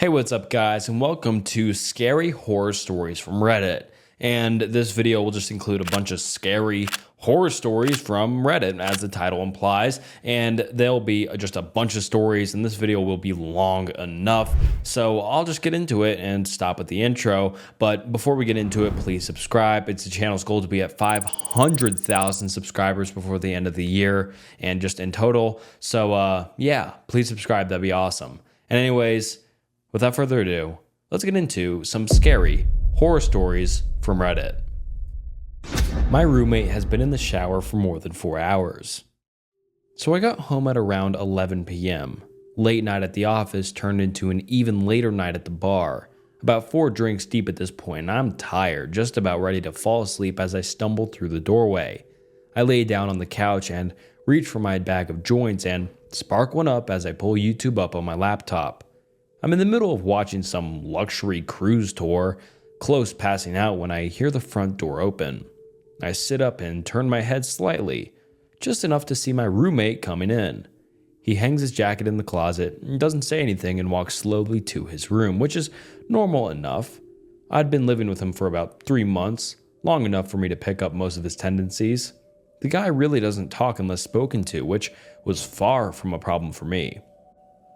Hey, what's up, guys, and welcome to Scary Horror Stories from Reddit. And this video will just include a bunch of scary horror stories from Reddit, as the title implies. And there'll be just a bunch of stories, and this video will be long enough. So I'll just get into it and stop at the intro. But before we get into it, please subscribe. It's the channel's goal to be at 500,000 subscribers before the end of the year, and just in total. So yeah, please subscribe. That'd be awesome. And anyways, without further ado, let's get into some scary horror stories from Reddit. My roommate has been in the shower for more than 4 hours. So I got home at around 11 p.m. Late night at the office turned into an even later night at the bar. About 4 drinks deep at this point, and I'm tired, just about ready to fall asleep as I stumbled through the doorway. I lay down on the couch and reach for my bag of joints and spark one up as I pull YouTube up on my laptop. I'm in the middle of watching some luxury cruise tour, close passing out when I hear the front door open. I sit up and turn my head slightly, just enough to see my roommate coming in. He hangs his jacket in the closet, doesn't say anything, and walks slowly to his room, which is normal enough. I'd been living with him for about 3 months, long enough for me to pick up most of his tendencies. The guy really doesn't talk unless spoken to, which was far from a problem for me.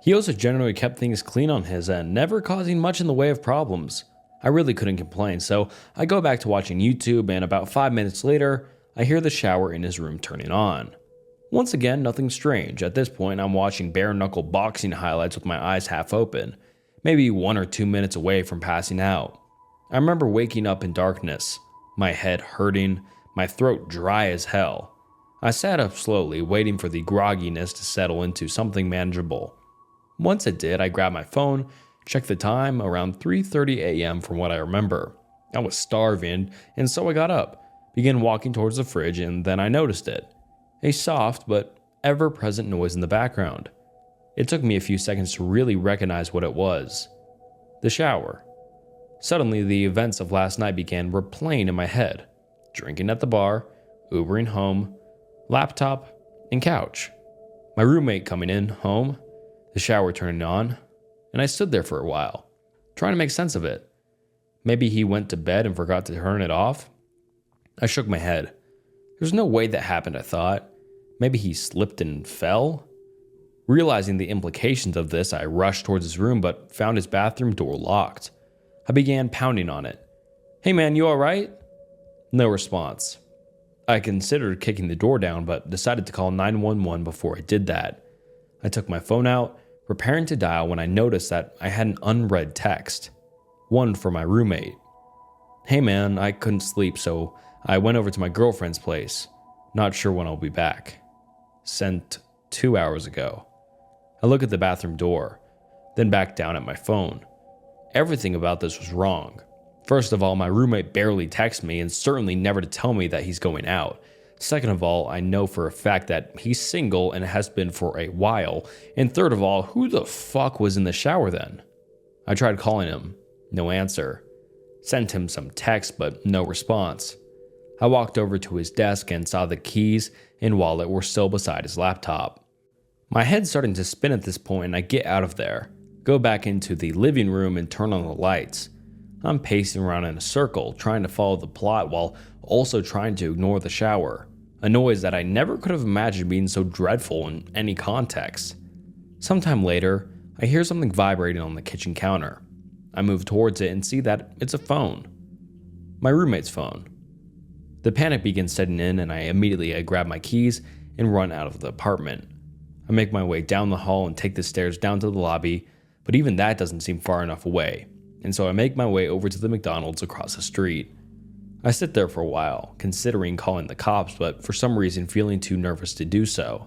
He also generally kept things clean on his end, never causing much in the way of problems. I really couldn't complain, so I go back to watching YouTube, and about 5 minutes later, I hear the shower in his room turning on. Once again, nothing strange. At this point, I'm watching bare-knuckle boxing highlights with my eyes half open, maybe 1 or 2 minutes away from passing out. I remember waking up in darkness, my head hurting, my throat dry as hell. I sat up slowly, waiting for the grogginess to settle into something manageable. Once it did, I grabbed my phone, checked the time, around 3:30 a.m. from what I remember. I was starving, and so I got up, began walking towards the fridge, and then I noticed it. A soft but ever-present noise in the background. It took me a few seconds to really recognize what it was. The shower. Suddenly, the events of last night began replaying in my head. Drinking at the bar, Ubering home, laptop, and couch. My roommate coming in, home, the shower turning on, and I stood there for a while, trying to make sense of it. Maybe he went to bed and forgot to turn it off? I shook my head. There's no way that happened, I thought. Maybe he slipped and fell? Realizing the implications of this, I rushed towards his room but found his bathroom door locked. I began pounding on it. "Hey man, you alright?" No response. I considered kicking the door down but decided to call 911 before I did that. I took my phone out, preparing to dial, when I noticed that I had an unread text. One from my roommate. "Hey man, I couldn't sleep, so I went over to my girlfriend's place. Not sure when I'll be back." Sent 2 hours ago. I look at the bathroom door, then back down at my phone. Everything about this was wrong. First of all, my roommate barely texts me, and certainly never to tell me that he's going out. Second of all, I know for a fact that he's single and has been for a while. And third of all, who the fuck was in the shower then? I tried calling him. No answer. Sent him some text, but no response. I walked over to his desk and saw the keys and wallet were still beside his laptop. My head's starting to spin at this point, and I get out of there, go back into the living room and turn on the lights. I'm pacing around in a circle, trying to follow the plot while also trying to ignore the shower. A noise that I never could have imagined being so dreadful in any context. Sometime later, I hear something vibrating on the kitchen counter. I move towards it and see that it's a phone. My roommate's phone. The panic begins setting in, and I immediately grab my keys and run out of the apartment. I make my way down the hall and take the stairs down to the lobby, but even that doesn't seem far enough away, and so I make my way over to the McDonald's across the street. I sit there for a while, considering calling the cops, but for some reason feeling too nervous to do so.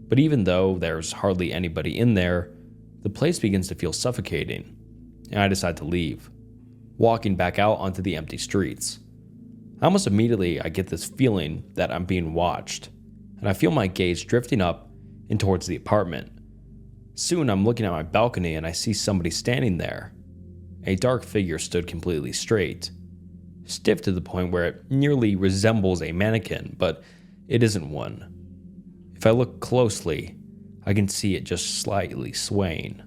But even though there's hardly anybody in there, the place begins to feel suffocating, and I decide to leave, walking back out onto the empty streets. Almost immediately, I get this feeling that I'm being watched, and I feel my gaze drifting up and towards the apartment. Soon, I'm looking at my balcony and I see somebody standing there. A dark figure stood completely straight. Stiff to the point where it nearly resembles a mannequin, but it isn't one. If I look closely, I can see it just slightly swaying.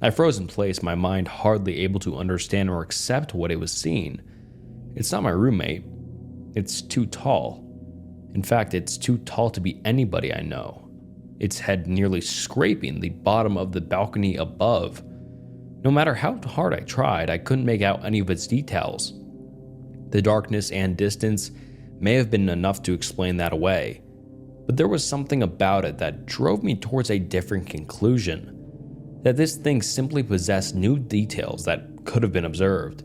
I froze in place, my mind hardly able to understand or accept what it was seeing. It's not my roommate. It's too tall. In fact, it's too tall to be anybody I know. Its head nearly scraping the bottom of the balcony above. No matter how hard I tried, I couldn't make out any of its details. The darkness and distance may have been enough to explain that away, but there was something about it that drove me towards a different conclusion. That this thing simply possessed new details that could have been observed.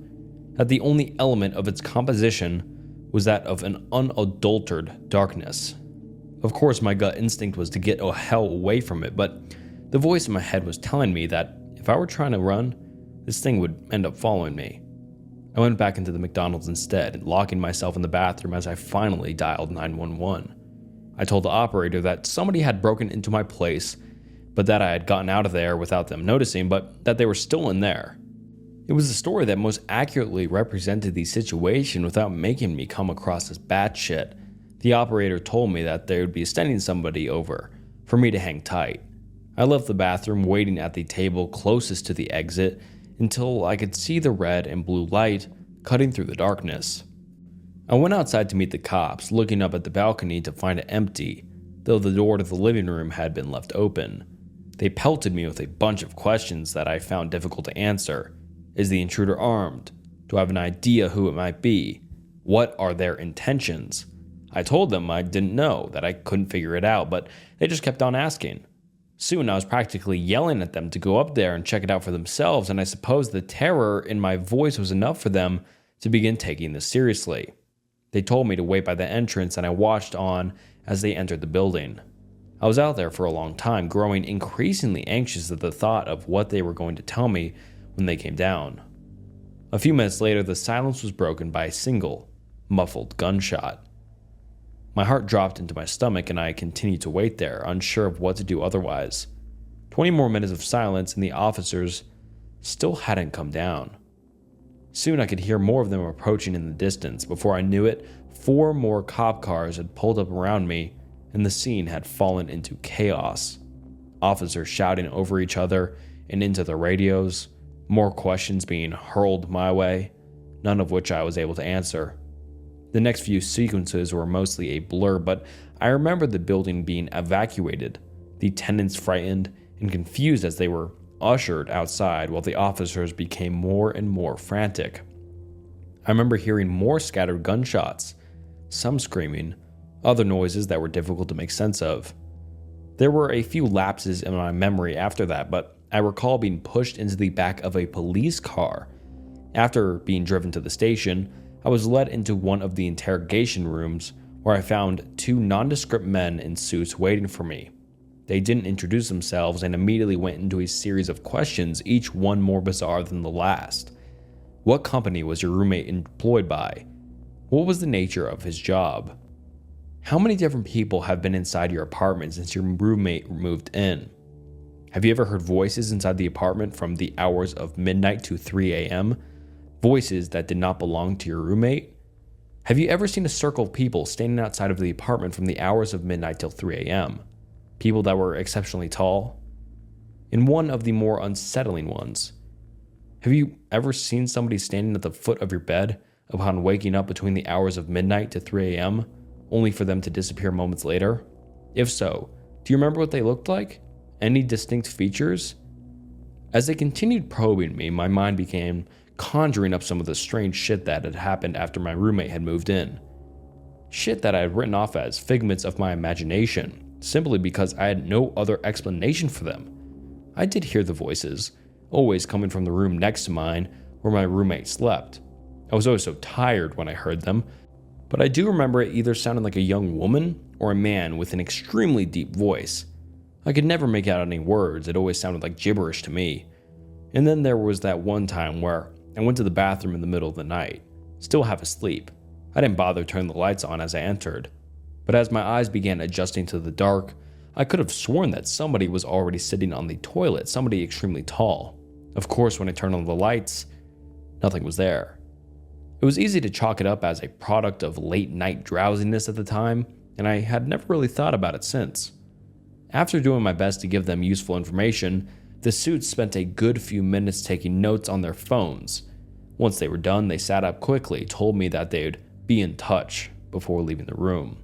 That the only element of its composition was that of an unadulterated darkness. Of course, my gut instinct was to get the hell away from it, but the voice in my head was telling me that if I were trying to run, this thing would end up following me. I went back into the McDonald's instead, locking myself in the bathroom as I finally dialed 911. I told the operator that somebody had broken into my place, but that I had gotten out of there without them noticing, but that they were still in there. It was the story that most accurately represented the situation without making me come across as batshit. The operator told me that they would be sending somebody over for me to hang tight. I left the bathroom waiting at the table closest to the exit until I could see the red and blue light cutting through the darkness. I went outside to meet the cops, looking up at the balcony to find it empty, though the door to the living room had been left open. They pelted me with a bunch of questions that I found difficult to answer. Is the intruder armed? Do I have an idea who it might be? What are their intentions? I told them I didn't know, that I couldn't figure it out, but they just kept on asking. Soon I was practically yelling at them to go up there and check it out for themselves, and I suppose the terror in my voice was enough for them to begin taking this seriously. They told me to wait by the entrance, and I watched on as they entered the building. I was out there for a long time, growing increasingly anxious at the thought of what they were going to tell me when they came down. A few minutes later, the silence was broken by a single, muffled gunshot. My heart dropped into my stomach and I continued to wait there, unsure of what to do otherwise. 20 more minutes of silence and the officers still hadn't come down. Soon I could hear more of them approaching in the distance. Before I knew it, 4 more cop cars had pulled up around me and the scene had fallen into chaos. Officers shouting over each other and into their radios, more questions being hurled my way, none of which I was able to answer. The next few sequences were mostly a blur, but I remember the building being evacuated, the tenants frightened and confused as they were ushered outside while the officers became more and more frantic. I remember hearing more scattered gunshots, some screaming, other noises that were difficult to make sense of. There were a few lapses in my memory after that, but I recall being pushed into the back of a police car. After being driven to the station, I was led into one of the interrogation rooms where I found 2 nondescript men in suits waiting for me. They didn't introduce themselves and immediately went into a series of questions, each one more bizarre than the last. What company was your roommate employed by? What was the nature of his job? How many different people have been inside your apartment since your roommate moved in? Have you ever heard voices inside the apartment from the hours of midnight to 3 a.m.? Voices that did not belong to your roommate? Have you ever seen a circle of people standing outside of the apartment from the hours of midnight till 3 a.m.? People that were exceptionally tall? In one of the more unsettling ones, have you ever seen somebody standing at the foot of your bed upon waking up between the hours of midnight to 3 a.m., only for them to disappear moments later? If so, do you remember what they looked like? Any distinct features? As they continued probing me, my mind began conjuring up some of the strange shit that had happened after my roommate had moved in. Shit that I had written off as figments of my imagination, simply because I had no other explanation for them. I did hear the voices, always coming from the room next to mine where my roommate slept. I was always so tired when I heard them, but I do remember it either sounded like a young woman or a man with an extremely deep voice. I could never make out any words, it always sounded like gibberish to me. And then there was that one time where I went to the bathroom in the middle of the night, still half asleep. I didn't bother turning the lights on as I entered, but as my eyes began adjusting to the dark, I could have sworn that somebody was already sitting on the toilet, somebody extremely tall. Of course, when I turned on the lights, nothing was there. It was easy to chalk it up as a product of late night drowsiness at the time, and I had never really thought about it since. After doing my best to give them useful information, the suits spent a good few minutes taking notes on their phones. Once they were done, they sat up quickly, told me that they'd be in touch before leaving the room.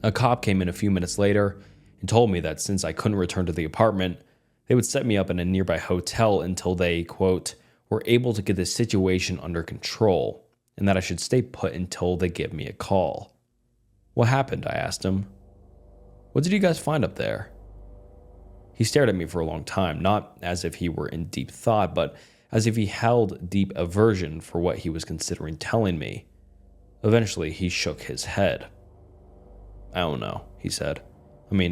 A cop came in a few minutes later and told me that since I couldn't return to the apartment, they would set me up in a nearby hotel until they, quote, were able to get the situation under control, and that I should stay put until they give me a call. What happened? I asked him. What did you guys find up there? He stared at me for a long time, not as if he were in deep thought, but as if he held deep aversion for what he was considering telling me. Eventually, he shook his head. I don't know, he said.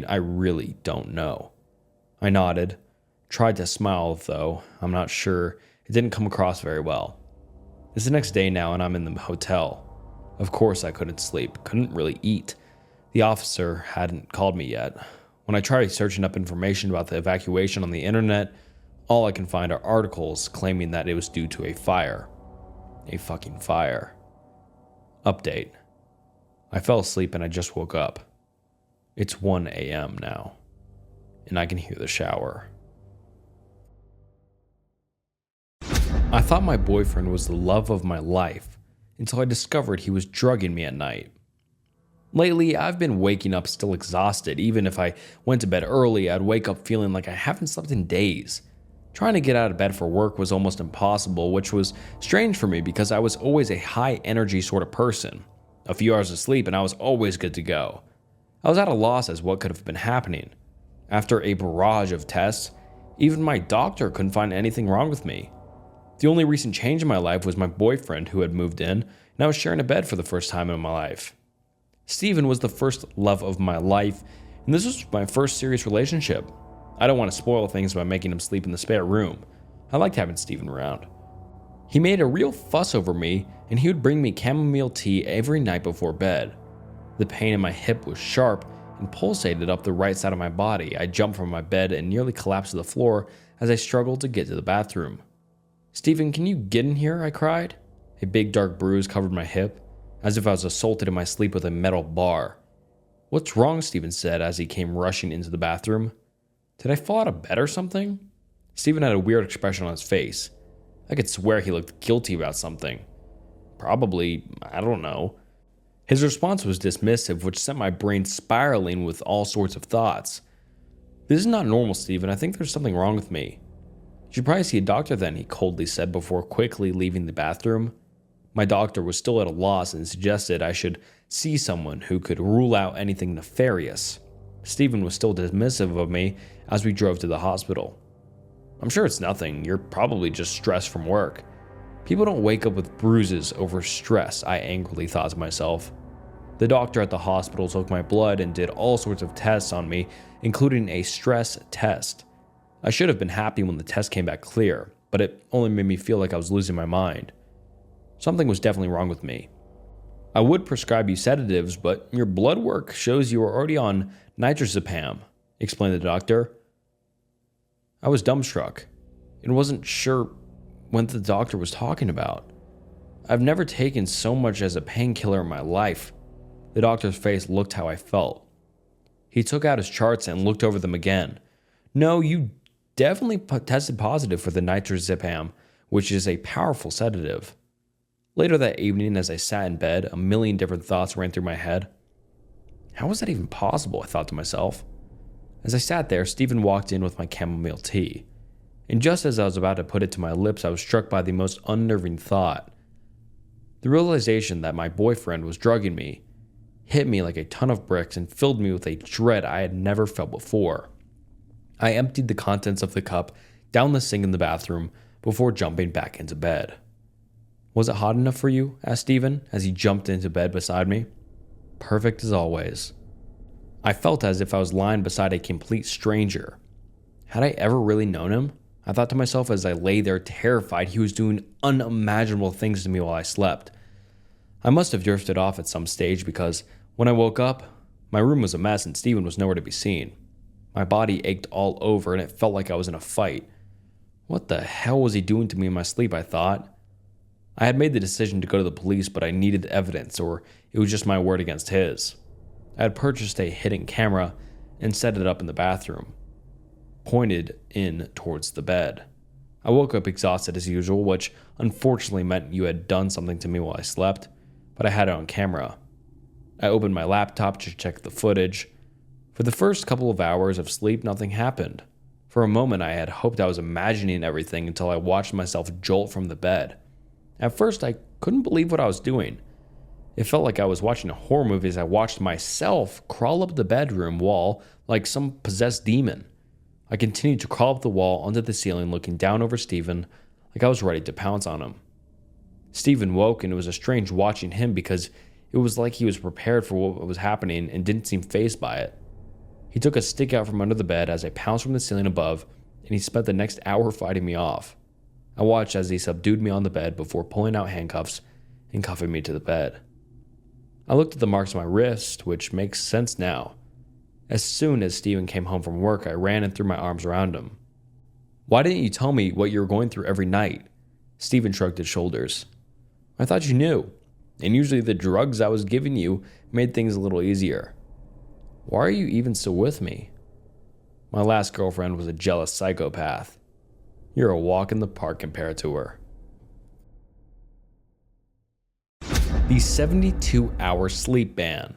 I really don't know. I nodded, tried to smile, though I'm not sure. It didn't come across very well. It's the next day now, and I'm in the hotel. Of course, I couldn't sleep, couldn't really eat. The officer hadn't called me yet. When I tried searching up information about the evacuation on the internet, all I can find are articles claiming that it was due to a fire. A fucking fire. Update. I fell asleep and I just woke up. It's 1 a.m. now, and I can hear the shower. I thought my boyfriend was the love of my life until I discovered he was drugging me at night. Lately, I've been waking up still exhausted. Even if I went to bed early, I'd wake up feeling like I haven't slept in days. Trying to get out of bed for work was almost impossible, which was strange for me because I was always a high energy sort of person. A few hours of sleep and I was always good to go. I was at a loss as what could have been happening. After a barrage of tests, even my doctor couldn't find anything wrong with me. The only recent change in my life was my boyfriend who had moved in, and I was sharing a bed for the first time in my life. Steven was the first love of my life, and this was my first serious relationship. I don't want to spoil things by making him sleep in the spare room. I liked having Steven around. He made a real fuss over me, and he would bring me chamomile tea every night before bed. The pain in my hip was sharp and pulsated up the right side of my body. I jumped from my bed and nearly collapsed to the floor as I struggled to get to the bathroom. "Steven, can you get in here?" I cried. A big dark bruise covered my hip, as if I was assaulted in my sleep with a metal bar. "What's wrong?" Steven said as he came rushing into the bathroom. Did I fall out of bed or something? Steven had a weird expression on his face. I could swear he looked guilty about something. Probably, I don't know. His response was dismissive, which sent my brain spiraling with all sorts of thoughts. "This is not normal, Steven. I think there's something wrong with me." "You should probably see a doctor then," he coldly said before quickly leaving the bathroom. My doctor was still at a loss and suggested I should see someone who could rule out anything nefarious. Steven was still dismissive of me as we drove to the hospital. "I'm sure it's nothing. You're probably just stressed from work." People don't wake up with bruises over stress, I angrily thought to myself. The doctor at the hospital took my blood and did all sorts of tests on me, including a stress test. I should have been happy when the test came back clear, but it only made me feel like I was losing my mind. Something was definitely wrong with me. "I would prescribe you sedatives, but your blood work shows you are already on nitrazepam," explained the doctor. I was dumbstruck and wasn't sure what the doctor was talking about. I've never taken so much as a painkiller in my life. The doctor's face looked how I felt. He took out his charts and looked over them again. "No, you definitely tested positive for the nitrazepam, which is a powerful sedative." Later that evening, as I sat in bed, a million different thoughts ran through my head. How was that even possible, I thought to myself. As I sat there, Steven walked in with my chamomile tea. And just as I was about to put it to my lips, I was struck by the most unnerving thought. The realization that my boyfriend was drugging me hit me like a ton of bricks and filled me with a dread I had never felt before. I emptied the contents of the cup down the sink in the bathroom before jumping back into bed. "Was it hot enough for you?" asked Steven as he jumped into bed beside me. "Perfect as always." I felt as if I was lying beside a complete stranger. Had I ever really known him? I thought to myself as I lay there terrified he was doing unimaginable things to me while I slept. I must have drifted off at some stage because when I woke up, my room was a mess and Steven was nowhere to be seen. My body ached all over and it felt like I was in a fight. What the hell was he doing to me in my sleep, I thought. I had made the decision to go to the police, but I needed evidence, or it was just my word against his. I had purchased a hidden camera and set it up in the bathroom. pointed in towards the bed. I woke up exhausted as usual, which unfortunately meant you had done something to me while I slept, but I had it on camera. I opened my laptop to check the footage. For the first couple of hours of sleep, nothing happened. For a moment, I had hoped I was imagining everything until I watched myself jolt from the bed. At first, I couldn't believe what I was doing. It felt like I was watching a horror movie as I watched myself crawl up the bedroom wall like some possessed demon. I continued to crawl up the wall onto the ceiling, looking down over Steven like I was ready to pounce on him. Steven woke, and it was a strange watching him because it was like he was prepared for what was happening and didn't seem fazed by it. He took a stick out from under the bed as I pounced from the ceiling above, and he spent the next hour fighting me off. I watched as he subdued me on the bed before pulling out handcuffs and cuffing me to the bed. I looked at the marks on my wrist, which makes sense now. As soon as Steven came home from work, I ran and threw my arms around him. "Why didn't you tell me what you were going through every night?" Steven shrugged his shoulders. "I thought you knew, and usually the drugs I was giving you made things a little easier." "Why are you even still with me?" "My last girlfriend was a jealous psychopath. You're a walk in the park compared to her." The 72-hour sleep ban.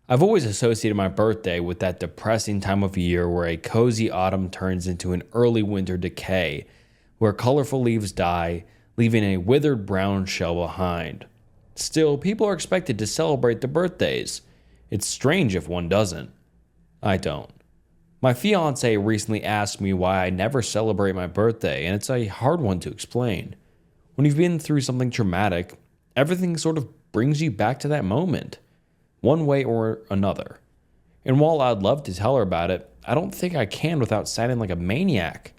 I've always associated my birthday with that depressing time of year where a cozy autumn turns into an early winter decay, where colorful leaves die, leaving a withered brown shell behind. Still, people are expected to celebrate their birthdays. It's strange if one doesn't. I don't. My fiance recently asked me why I never celebrate my birthday, and it's a hard one to explain. When you've been through something traumatic, everything sort of brings you back to that moment, one way or another. And while I'd love to tell her about it, I don't think I can without sounding like a maniac.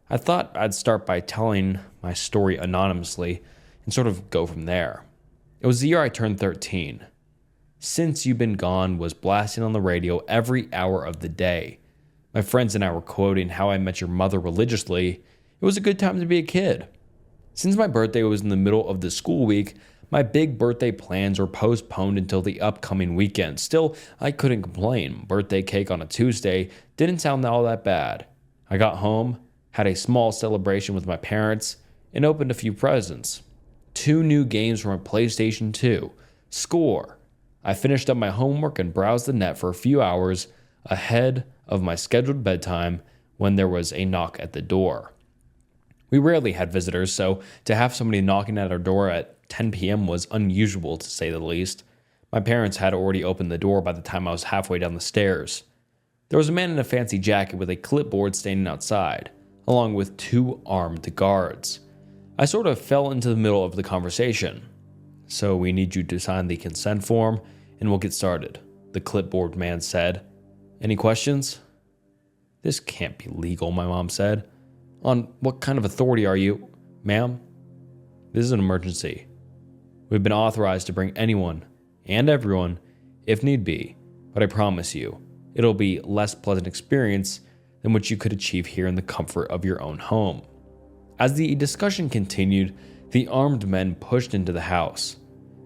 I thought I'd start by telling my story anonymously and sort of go from there. It was the year I turned 13. "Since You've Been Gone" was blasting on the radio every hour of the day. My friends and I were quoting How I Met Your Mother religiously. It was a good time to be a kid. Since my birthday was in the middle of the school week, my big birthday plans were postponed until the upcoming weekend. Still, I couldn't complain. Birthday cake on a Tuesday didn't sound all that bad. I got home, had a small celebration with my parents, and opened a few presents. 2 new games for my PlayStation 2. Score. I finished up my homework and browsed the net for a few hours ahead of my scheduled bedtime when there was a knock at the door. We rarely had visitors, so to have somebody knocking at our door at 10 p.m. was unusual, to say the least. My parents had already opened the door by the time I was halfway down the stairs. There was a man in a fancy jacket with a clipboard standing outside, along with 2 armed guards. I sort of fell into the middle of the conversation. "So we need you to sign the consent form, and we'll get started," the clipboard man said. "Any questions?" "This can't be legal," my mom said. "On what kind of authority are you?" "Ma'am, this is an emergency. We've been authorized to bring anyone and everyone if need be, but I promise you, it'll be a less pleasant experience than what you could achieve here in the comfort of your own home." As the discussion continued, the armed men pushed into the house.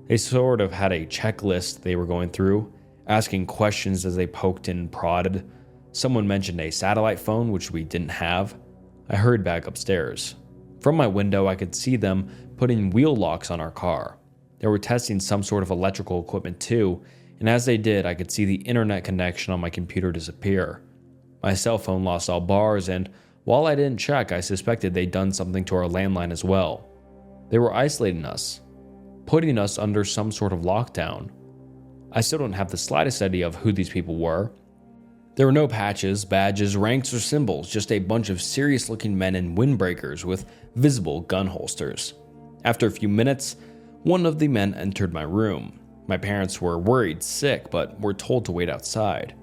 They sort of had a checklist they were going through, asking questions as they poked and prodded. Someone mentioned a satellite phone, which we didn't have. I hurried back upstairs. From my window, I could see them putting wheel locks on our car. They were testing some sort of electrical equipment too, and as they did, I could see the internet connection on my computer disappear. My cell phone lost all bars, and while I didn't check, I suspected they'd done something to our landline as well. They were isolating us, putting us under some sort of lockdown. I still don't have the slightest idea of who these people were. There were no patches, badges, ranks, or symbols, just a bunch of serious-looking men in windbreakers with visible gun holsters. After a few minutes, one of the men entered my room. My parents were worried sick, but were told to wait outside.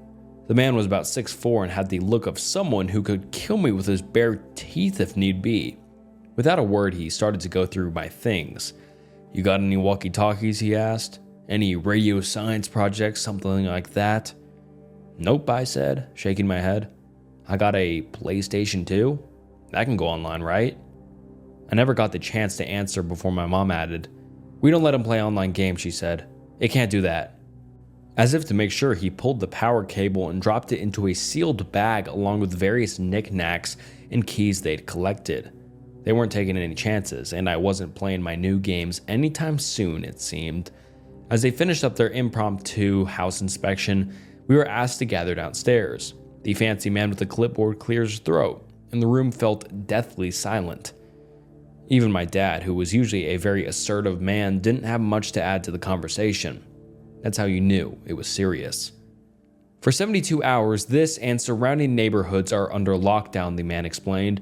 The man was about 6'4" and had the look of someone who could kill me with his bare teeth if need be. Without a word, he started to go through my things. "You got any walkie-talkies?" he asked. "Any radio science projects, something like that?" "Nope," I said, shaking my head. "I got a PlayStation 2. That can go online, right?" I never got the chance to answer before my mom added, "We don't let him play online games," she said. "It can't do that." As if to make sure, he pulled the power cable and dropped it into a sealed bag along with various knickknacks and keys they'd collected. They weren't taking any chances, and I wasn't playing my new games anytime soon, it seemed. As they finished up their impromptu house inspection, we were asked to gather downstairs. The fancy man with the clipboard cleared his throat, and the room felt deathly silent. Even my dad, who was usually a very assertive man, didn't have much to add to the conversation. That's how you knew it was serious. For 72 hours, this and surrounding neighborhoods are under lockdown, the man explained.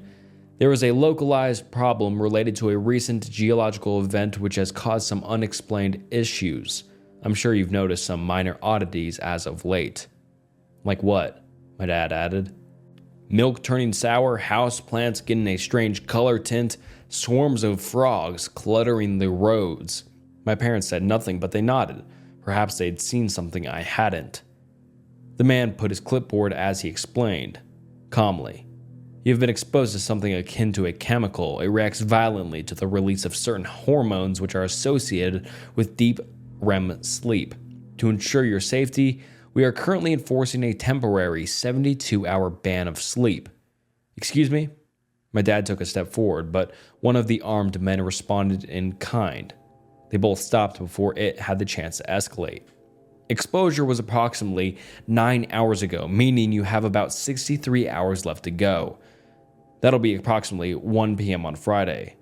There was a localized problem related to a recent geological event which has caused some unexplained issues. I'm sure you've noticed some minor oddities as of late. Like what? My dad added. Milk turning sour, house plants getting a strange color tint, swarms of frogs cluttering the roads. My parents said nothing, but they nodded. Perhaps they'd seen something I hadn't. The man put his clipboard as he explained, calmly. You've been exposed to something akin to a chemical. It reacts violently to the release of certain hormones which are associated with deep REM sleep. To ensure your safety, we are currently enforcing a temporary 72-hour ban of sleep. Excuse me? My dad took a step forward, but one of the armed men responded in kind. They both stopped before it had the chance to escalate. Exposure was approximately 9 hours ago, meaning you have about 63 hours left to go. That'll be approximately 1 p.m. on Friday.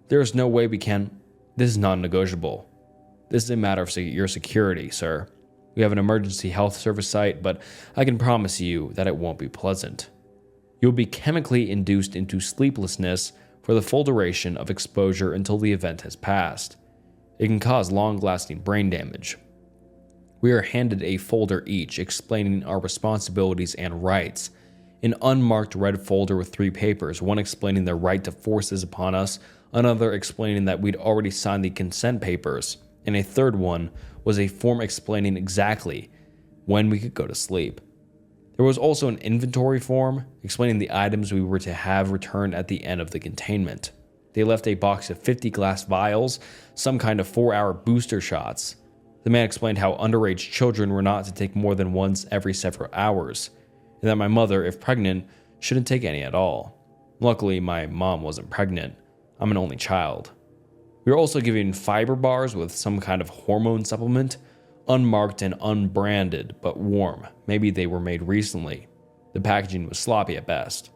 There is no way we can. This is non-negotiable. This is a matter of your security, sir. We have an emergency health service site, but I can promise you that it won't be pleasant. You'll be chemically induced into sleeplessness for the full duration of exposure until the event has passed. It can cause long-lasting brain damage. We are handed a folder each explaining our responsibilities and rights. An unmarked red folder with 3 papers, one explaining the right to force is upon us, another explaining that we'd already signed the consent papers, and a third one was a form explaining exactly when we could go to sleep. There was also an inventory form explaining the items we were to have returned at the end of the containment. They left a box of 50 glass vials, some kind of 4-hour booster shots. The man explained how underage children were not to take more than once every several hours, and that my mother, if pregnant, shouldn't take any at all. Luckily, my mom wasn't pregnant. I'm an only child. We were also given fiber bars with some kind of hormone supplement, unmarked and unbranded, but warm. Maybe they were made recently. The packaging was sloppy at best.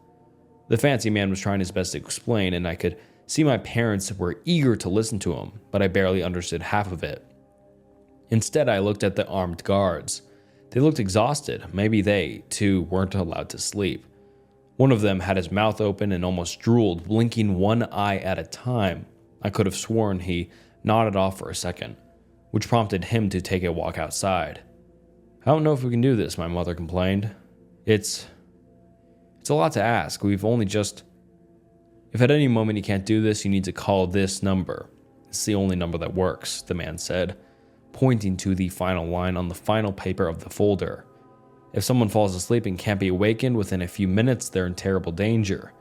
The fancy man was trying his best to explain, and I could see my parents were eager to listen to him, but I barely understood half of it. Instead, I looked at the armed guards. They looked exhausted. Maybe they, too, weren't allowed to sleep. One of them had his mouth open and almost drooled, blinking one eye at a time. I could have sworn he nodded off for a second, which prompted him to take a walk outside. I don't know if we can do this, my mother complained. It's a lot to ask. We've only just... If at any moment you can't do this, you need to call this number. It's the only number that works, the man said, pointing to the final line on the final paper of the folder. If someone falls asleep and can't be awakened within a few minutes, they're in terrible danger.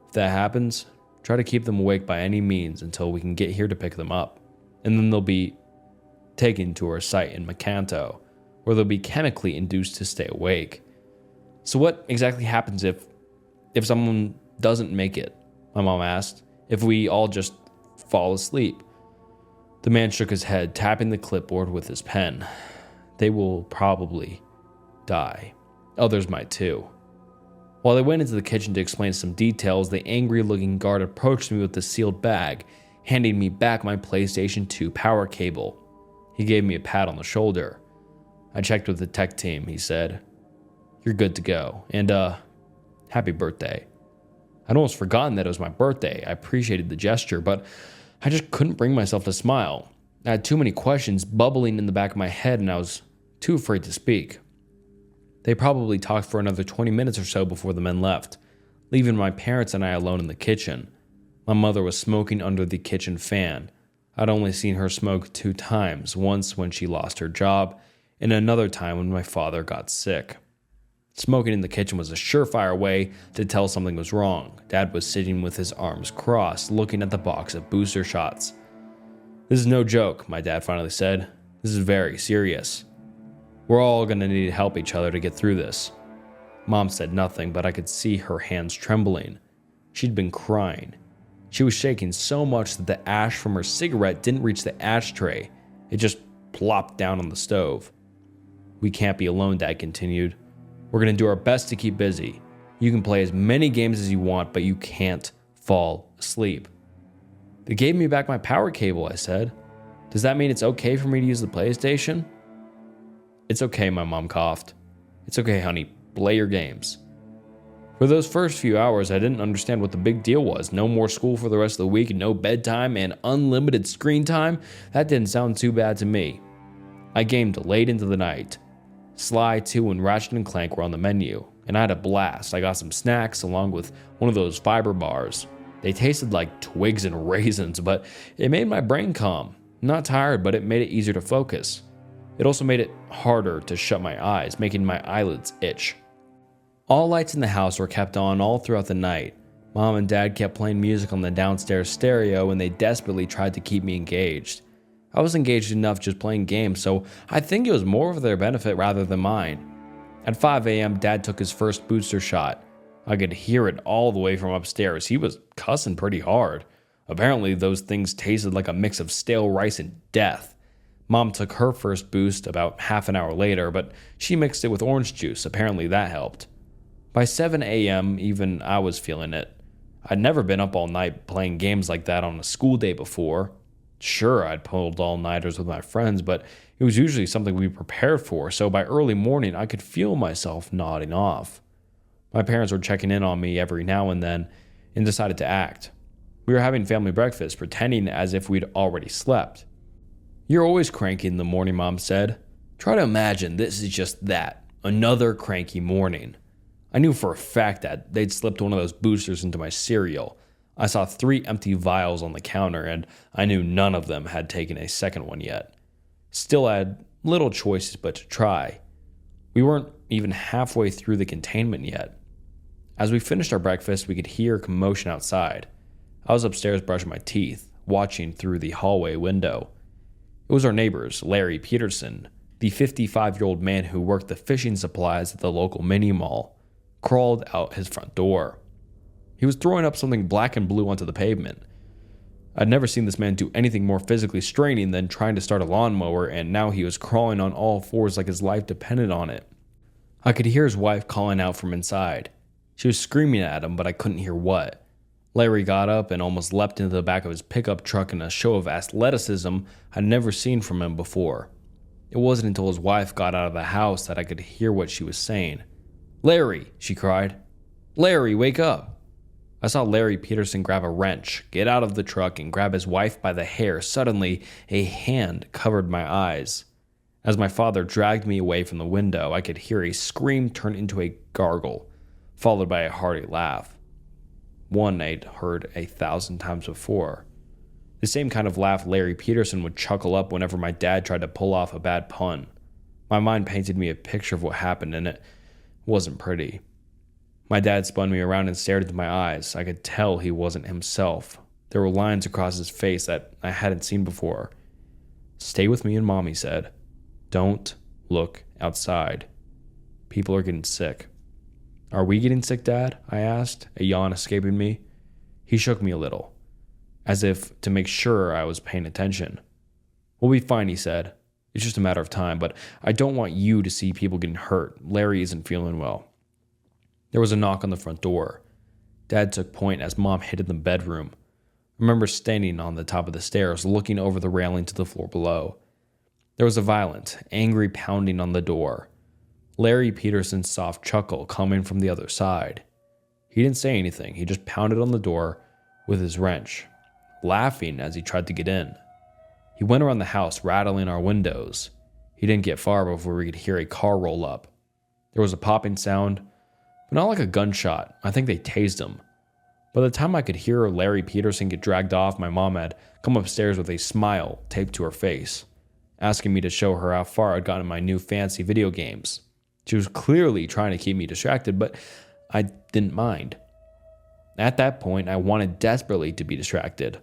If that happens, try to keep them awake by any means until we can get here to pick them up, and then they'll be taken to our site in Macanto, where they'll be chemically induced to stay awake. So what exactly happens if someone doesn't make it? My mom asked. If we all just fall asleep? The man shook his head, tapping the clipboard with his pen. They will probably die. Others might too. While I went into the kitchen to explain some details, the angry-looking guard approached me with the sealed bag, handing me back my PlayStation 2 power cable. He gave me a pat on the shoulder. I checked with the tech team, he said. You're good to go, and happy birthday. I'd almost forgotten that it was my birthday. I appreciated the gesture, but I just couldn't bring myself to smile. I had too many questions bubbling in the back of my head, and I was too afraid to speak. They probably talked for another 20 minutes or so before the men left, leaving my parents and I alone in the kitchen. My mother was smoking under the kitchen fan. I'd only seen her smoke 2 times, once when she lost her job, and another time when my father got sick. Smoking in the kitchen was a surefire way to tell something was wrong. Dad was sitting with his arms crossed, looking at the box of booster shots. This is no joke, my dad finally said. This is very serious. We're all going to need to help each other to get through this. Mom said nothing, but I could see her hands trembling. She'd been crying. She was shaking so much that the ash from her cigarette didn't reach the ashtray. It just plopped down on the stove. We can't be alone, Dad continued. We're going to do our best to keep busy. You can play as many games as you want, but you can't fall asleep. They gave me back my power cable, I said. Does that mean it's okay for me to use the PlayStation? It's okay, my mom coughed. It's okay, honey. Play your games. For those first few hours, I didn't understand what the big deal was. No more school for the rest of the week, no bedtime, and unlimited screen time. That didn't sound too bad to me. I gamed late into the night. Sly 2 and Ratchet & Clank were on the menu, and I had a blast. I got some snacks along with one of those fiber bars. They tasted like twigs and raisins, but it made my brain calm. Not tired, but it made it easier to focus. It also made it harder to shut my eyes, making my eyelids itch. All lights in the house were kept on all throughout the night. Mom and Dad kept playing music on the downstairs stereo, and they desperately tried to keep me engaged. I was engaged enough just playing games, so I think it was more for their benefit rather than mine. At 5 a.m., Dad took his first booster shot. I could hear it all the way from upstairs. He was cussing pretty hard. Apparently, those things tasted like a mix of stale rice and death. Mom took her first boost about half an hour later, but she mixed it with orange juice. Apparently, that helped. By 7 a.m., even I was feeling it. I'd never been up all night playing games like that on a school day before. Sure, I'd pulled all-nighters with my friends, but it was usually something we prepared for, so by early morning, I could feel myself nodding off. My parents were checking in on me every now and then and decided to act. We were having family breakfast, pretending as if we'd already slept. You're always cranky in the morning, Mom said. Try to imagine this is just that, another cranky morning. I knew for a fact that they'd slipped one of those boosters into my cereal. I saw 3 empty vials on the counter, and I knew none of them had taken a second one yet. Still had little choices but to try. We weren't even halfway through the containment yet. As we finished our breakfast, we could hear commotion outside. I was upstairs brushing my teeth, watching through the hallway window. It was our neighbors, Larry Peterson, the 55-year-old man who worked the fishing supplies at the local mini-mall, crawled out his front door. He was throwing up something black and blue onto the pavement. I'd never seen this man do anything more physically straining than trying to start a lawnmower, and now he was crawling on all fours like his life depended on it. I could hear his wife calling out from inside. She was screaming at him, but I couldn't hear what. Larry got up and almost leapt into the back of his pickup truck in a show of athleticism I'd never seen from him before. It wasn't until his wife got out of the house that I could hear what she was saying. "Larry," she cried. "Larry, wake up." I saw Larry Peterson grab a wrench, get out of the truck, and grab his wife by the hair. Suddenly, a hand covered my eyes. As my father dragged me away from the window, I could hear a scream turn into a gargle, followed by a hearty laugh. One I'd heard 1,000 times before. The same kind of laugh Larry Peterson would chuckle up whenever my dad tried to pull off a bad pun. My mind painted me a picture of what happened, and it wasn't pretty. My dad spun me around and stared into my eyes. I could tell he wasn't himself. There were lines across his face that I hadn't seen before. "Stay with me and Mom," he said. "Don't look outside. People are getting sick." "Are we getting sick, Dad?" I asked, a yawn escaping me. He shook me a little, as if to make sure I was paying attention. "We'll be fine," he said. "It's just a matter of time, but I don't want you to see people getting hurt. Larry isn't feeling well." There was a knock on the front door. Dad took point as Mom hid in the bedroom. I remember standing on the top of the stairs, looking over the railing to the floor below. There was a violent, angry pounding on the door. Larry Peterson's soft chuckle coming from the other side. He didn't say anything. He just pounded on the door with his wrench, laughing as he tried to get in. He went around the house, rattling our windows. He didn't get far before we could hear a car roll up. There was a popping sound, but not like a gunshot. I think they tased him. By the time I could hear Larry Peterson get dragged off, my mom had come upstairs with a smile taped to her face, asking me to show her how far I'd gotten in my new fancy video games. She was clearly trying to keep me distracted, but I didn't mind. At that point, I wanted desperately to be distracted.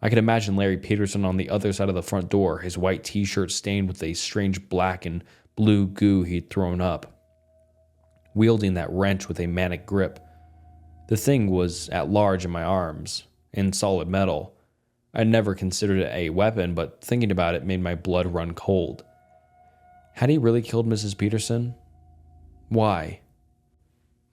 I could imagine Larry Peterson on the other side of the front door, his white t-shirt stained with a strange black and blue goo he'd thrown up, wielding that wrench with a manic grip. The thing was at large in my arms, in solid metal. I'd never considered it a weapon, but thinking about it made my blood run cold. Had he really killed Mrs. Peterson? Why?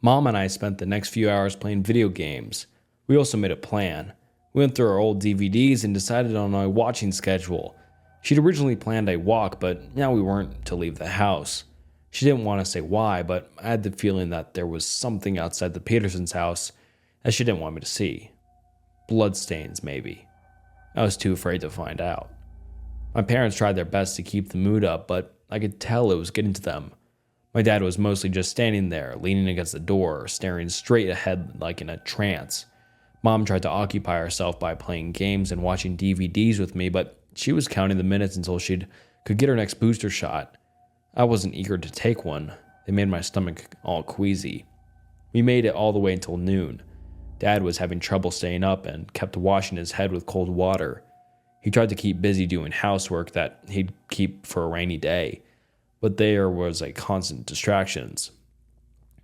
Mom and I spent the next few hours playing video games. We also made a plan. We went through our old DVDs and decided on a watching schedule. She'd originally planned a walk, but now we weren't to leave the house. She didn't want to say why, but I had the feeling that there was something outside the Petersons' house that she didn't want me to see. Bloodstains, maybe. I was too afraid to find out. My parents tried their best to keep the mood up, but I could tell it was getting to them. My dad was mostly just standing there, leaning against the door, staring straight ahead like in a trance. Mom tried to occupy herself by playing games and watching DVDs with me, but she was counting the minutes until she could get her next booster shot. I wasn't eager to take one. They made my stomach all queasy. We made it all the way until noon. Dad was having trouble staying up and kept washing his head with cold water. He tried to keep busy doing housework that he'd keep for a rainy day, but there was a constant distractions.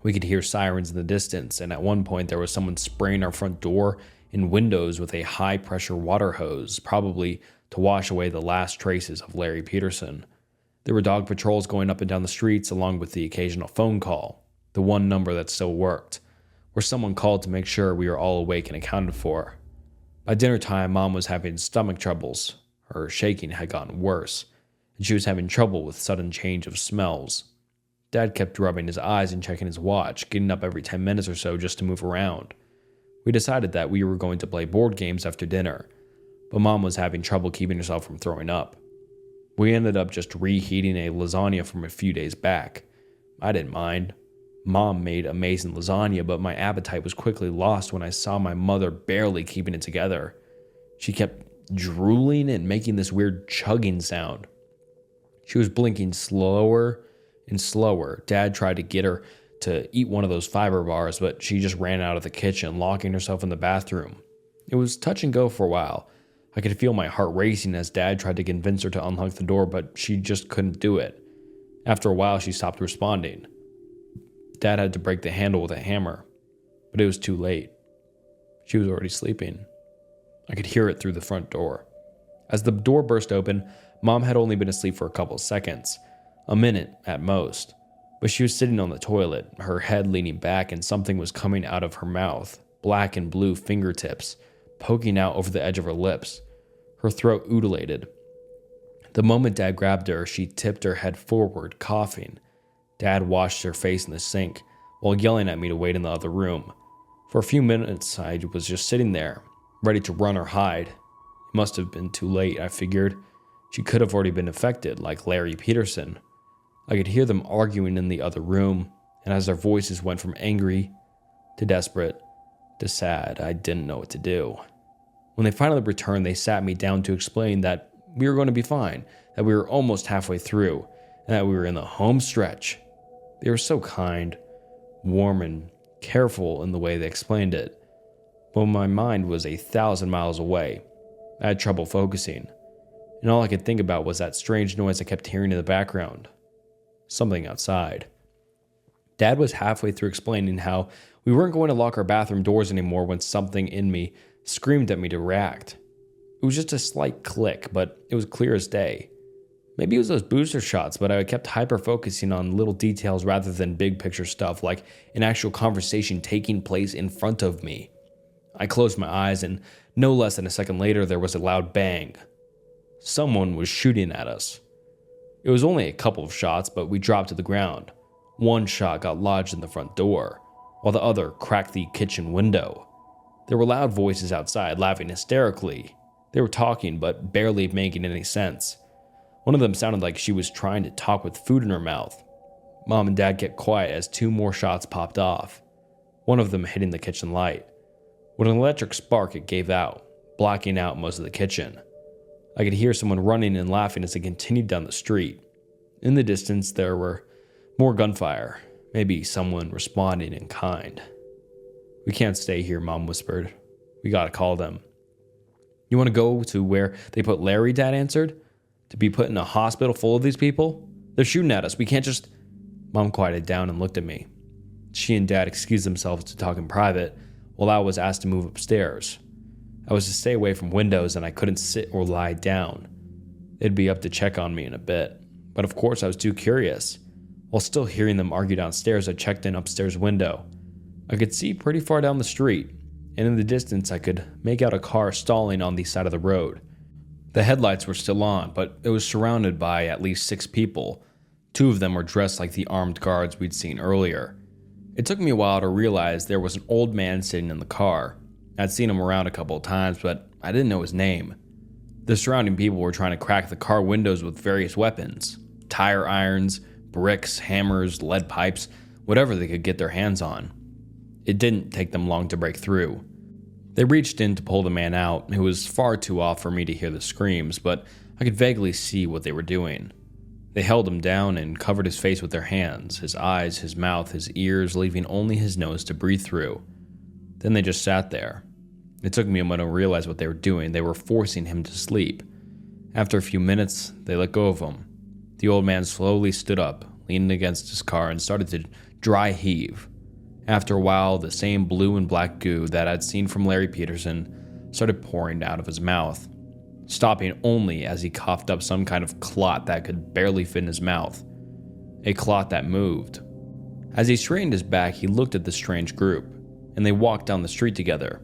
We could hear sirens in the distance, and at one point there was someone spraying our front door and windows with a high-pressure water hose, probably to wash away the last traces of Larry Peterson. There were dog patrols going up and down the streets, along with the occasional phone call, the one number that still worked, where someone called to make sure we were all awake and accounted for. By dinner time, Mom was having stomach troubles. Her shaking had gotten worse, and she was having trouble with sudden change of smells. Dad kept rubbing his eyes and checking his watch, getting up every 10 minutes or so just to move around. We decided that we were going to play board games after dinner, but Mom was having trouble keeping herself from throwing up. We ended up just reheating a lasagna from a few days back. I didn't mind. Mom made amazing lasagna, but my appetite was quickly lost when I saw my mother barely keeping it together. She kept drooling and making this weird chugging sound. She was blinking slower and slower. Dad tried to get her to eat one of those fiber bars, but she just ran out of the kitchen, locking herself in the bathroom. It was touch and go for a while. I could feel my heart racing as Dad tried to convince her to unlock the door, but she just couldn't do it. After a while, she stopped responding. Dad had to break the handle with a hammer, but it was too late. She was already sleeping. I could hear it through the front door. As the door burst open, Mom had only been asleep for a couple seconds, a minute at most, but she was sitting on the toilet, her head leaning back, and something was coming out of her mouth, black and blue fingertips, poking out over the edge of her lips. Her throat undulated. The moment Dad grabbed her, she tipped her head forward, coughing. Dad washed her face in the sink, while yelling at me to wait in the other room. For a few minutes, I was just sitting there, ready to run or hide. It must have been too late, I figured. She could have already been affected, like Larry Peterson. I could hear them arguing in the other room, and as their voices went from angry to desperate to sad, I didn't know what to do. When they finally returned, they sat me down to explain that we were going to be fine, that we were almost halfway through, and that we were in the home stretch. They were so kind, warm, and careful in the way they explained it. But my mind was 1,000 miles away. I had trouble focusing, and all I could think about was that strange noise I kept hearing in the background. Something outside. Dad was halfway through explaining how we weren't going to lock our bathroom doors anymore when something in me screamed at me to react. It was just a slight click, but it was clear as day. Maybe it was those booster shots, but I kept hyper-focusing on little details rather than big picture stuff, like an actual conversation taking place in front of me. I closed my eyes, and no less than a second later, there was a loud bang. Someone was shooting at us. It was only a couple of shots, but we dropped to the ground. One shot got lodged in the front door, while the other cracked the kitchen window. There were loud voices outside, laughing hysterically. They were talking, but barely making any sense. One of them sounded like she was trying to talk with food in her mouth. Mom and Dad kept quiet as 2 more shots popped off, one of them hitting the kitchen light. With an electric spark, it gave out, blocking out most of the kitchen. I could hear someone running and laughing as they continued down the street. In the distance, there were more gunfire, maybe someone responding in kind. "We can't stay here," Mom whispered. "We gotta call them." "You want to go to where they put Larry?" Dad answered. "To be put in a hospital full of these people?" They're shooting at us. We can't just... Mom quieted down and looked at me. She and Dad excused themselves to talk in private, while I was asked to move upstairs. I was to stay away from windows and I couldn't sit or lie down. They'd be up to check on me in a bit, but of course I was too curious. While still hearing them argue downstairs, I checked an upstairs window. I could see pretty far down the street, and in the distance I could make out a car stalling on the side of the road. The headlights were still on, but it was surrounded by at least 6 people. 2 of them were dressed like the armed guards we'd seen earlier. It took me a while to realize there was an old man sitting in the car. I'd seen him around a couple of times, but I didn't know his name. The surrounding people were trying to crack the car windows with various weapons. Tire irons, bricks, hammers, lead pipes, whatever they could get their hands on. It didn't take them long to break through. They reached in to pull the man out, who was far too off for me to hear the screams, but I could vaguely see what they were doing. They held him down and covered his face with their hands, his eyes, his mouth, his ears, leaving only his nose to breathe through. Then they just sat there. It took me a moment to realize what they were doing. They were forcing him to sleep. After a few minutes, they let go of him. The old man slowly stood up, leaning against his car, and started to dry heave. After a while, the same blue and black goo that I'd seen from Larry Peterson started pouring out of his mouth, stopping only as he coughed up some kind of clot that could barely fit in his mouth. A clot that moved. As he straightened his back, he looked at the strange group, and they walked down the street together.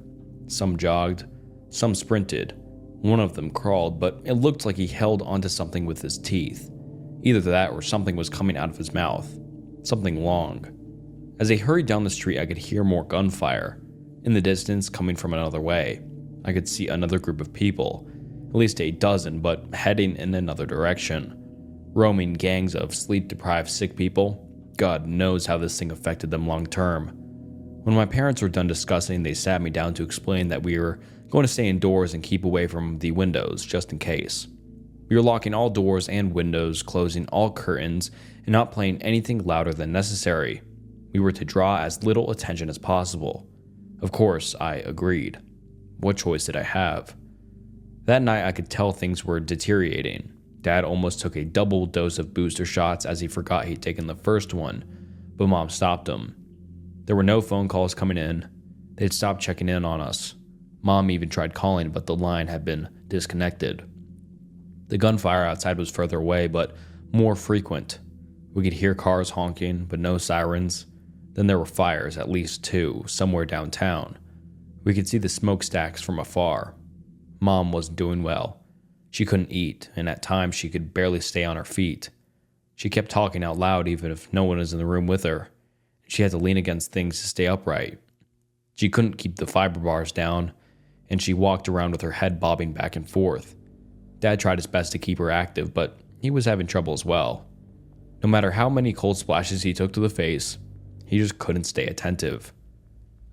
Some jogged, some sprinted. One of them crawled, but it looked like he held onto something with his teeth. Either that or something was coming out of his mouth. Something long. As they hurried down the street, I could hear more gunfire. In the distance, coming from another way, I could see another group of people, at least a dozen, but heading in another direction. Roaming gangs of sleep-deprived sick people. God knows how this thing affected them long term. When my parents were done discussing, they sat me down to explain that we were going to stay indoors and keep away from the windows, just in case. We were locking all doors and windows, closing all curtains, and not playing anything louder than necessary. We were to draw as little attention as possible. Of course, I agreed. What choice did I have? That night, I could tell things were deteriorating. Dad almost took a double dose of booster shots as he forgot he'd taken the first one, but Mom stopped him. There were no phone calls coming in. They'd stopped checking in on us. Mom even tried calling, but the line had been disconnected. The gunfire outside was further away, but more frequent. We could hear cars honking, but no sirens. Then there were fires, at least 2, somewhere downtown. We could see the smokestacks from afar. Mom wasn't doing well. She couldn't eat, and at times she could barely stay on her feet. She kept talking out loud even if no one was in the room with her. She had to lean against things to stay upright. She couldn't keep the fiber bars down, and she walked around with her head bobbing back and forth. Dad tried his best to keep her active, but he was having trouble as well. No matter how many cold splashes he took to the face, he just couldn't stay attentive.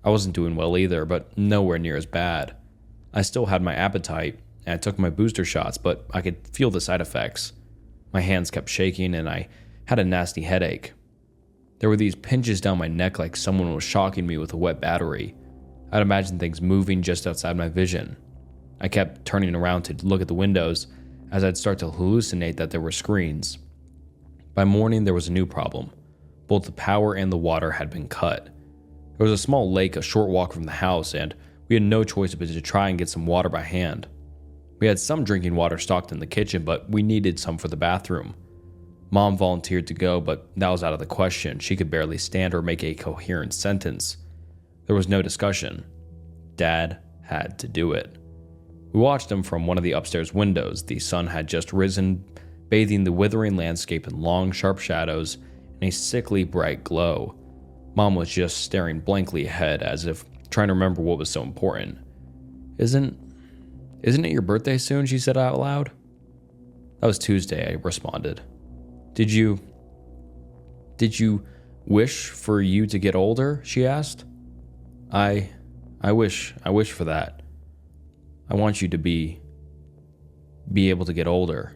I wasn't doing well either, but nowhere near as bad. I still had my appetite, and I took my booster shots, but I could feel the side effects. My hands kept shaking, and I had a nasty headache. There were these pinches down my neck like someone was shocking me with a wet battery. I'd imagine things moving just outside my vision. I kept turning around to look at the windows as I'd start to hallucinate that there were screens. By morning, there was a new problem. Both the power and the water had been cut. There was a small lake a short walk from the house, and we had no choice but to try and get some water by hand. We had some drinking water stocked in the kitchen, but we needed some for the bathroom. Mom volunteered to go, but that was out of the question. She could barely stand or make a coherent sentence. There was no discussion. Dad had to do it. We watched him from one of the upstairs windows. The sun had just risen, bathing the withering landscape in long, sharp shadows and a sickly bright glow. Mom was just staring blankly ahead, as if trying to remember what was so important. Isn't it your birthday soon?" she said out loud. "That was Tuesday," I responded. Did you wish for you to get older?" she asked. I wish for that. I want you to be able to get older."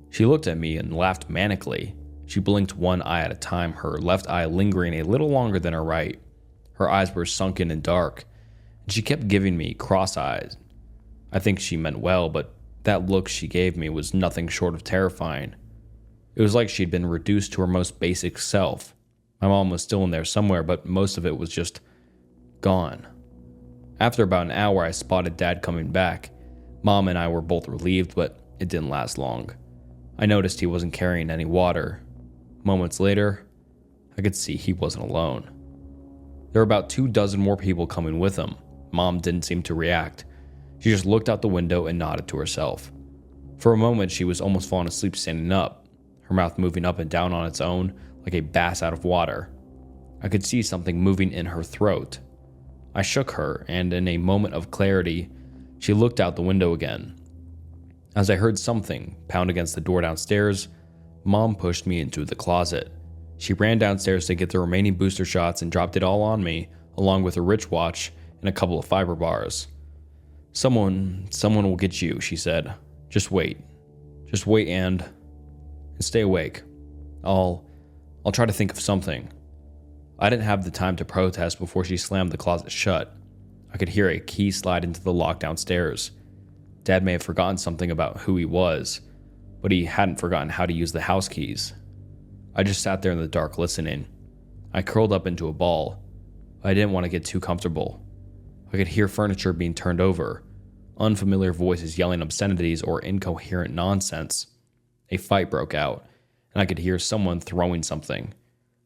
She looked at me and laughed manically. She blinked one eye at a time, her left eye lingering a little longer than her right. Her eyes were sunken and dark, and she kept giving me cross eyes. I think she meant well, but that look she gave me was nothing short of terrifying. It was like she'd been reduced to her most basic self. My mom was still in there somewhere, but most of it was just gone. After about an hour, I spotted Dad coming back. Mom and I were both relieved, but it didn't last long. I noticed he wasn't carrying any water. Moments later, I could see he wasn't alone. There were about 24 more people coming with him. Mom didn't seem to react. She just looked out the window and nodded to herself. For a moment, she was almost falling asleep standing up, her mouth moving up and down on its own like a bass out of water. I could see something moving in her throat. I shook her, and in a moment of clarity, she looked out the window again. As I heard something pound against the door downstairs, Mom pushed me into the closet. She ran downstairs to get the remaining booster shots and dropped it all on me, along with a wristwatch and a couple of fiber bars. Someone will get you, she said. Just wait and stay awake. I'll try to think of something. I didn't have the time to protest before she slammed the closet shut. I could hear a key slide into the lock downstairs. Dad may have forgotten something about who he was, but he hadn't forgotten how to use the house keys. I just sat there in the dark listening. I curled up into a ball. I didn't want to get too comfortable. I could hear furniture being turned over, unfamiliar voices yelling obscenities or incoherent nonsense. A fight broke out, and I could hear someone throwing something.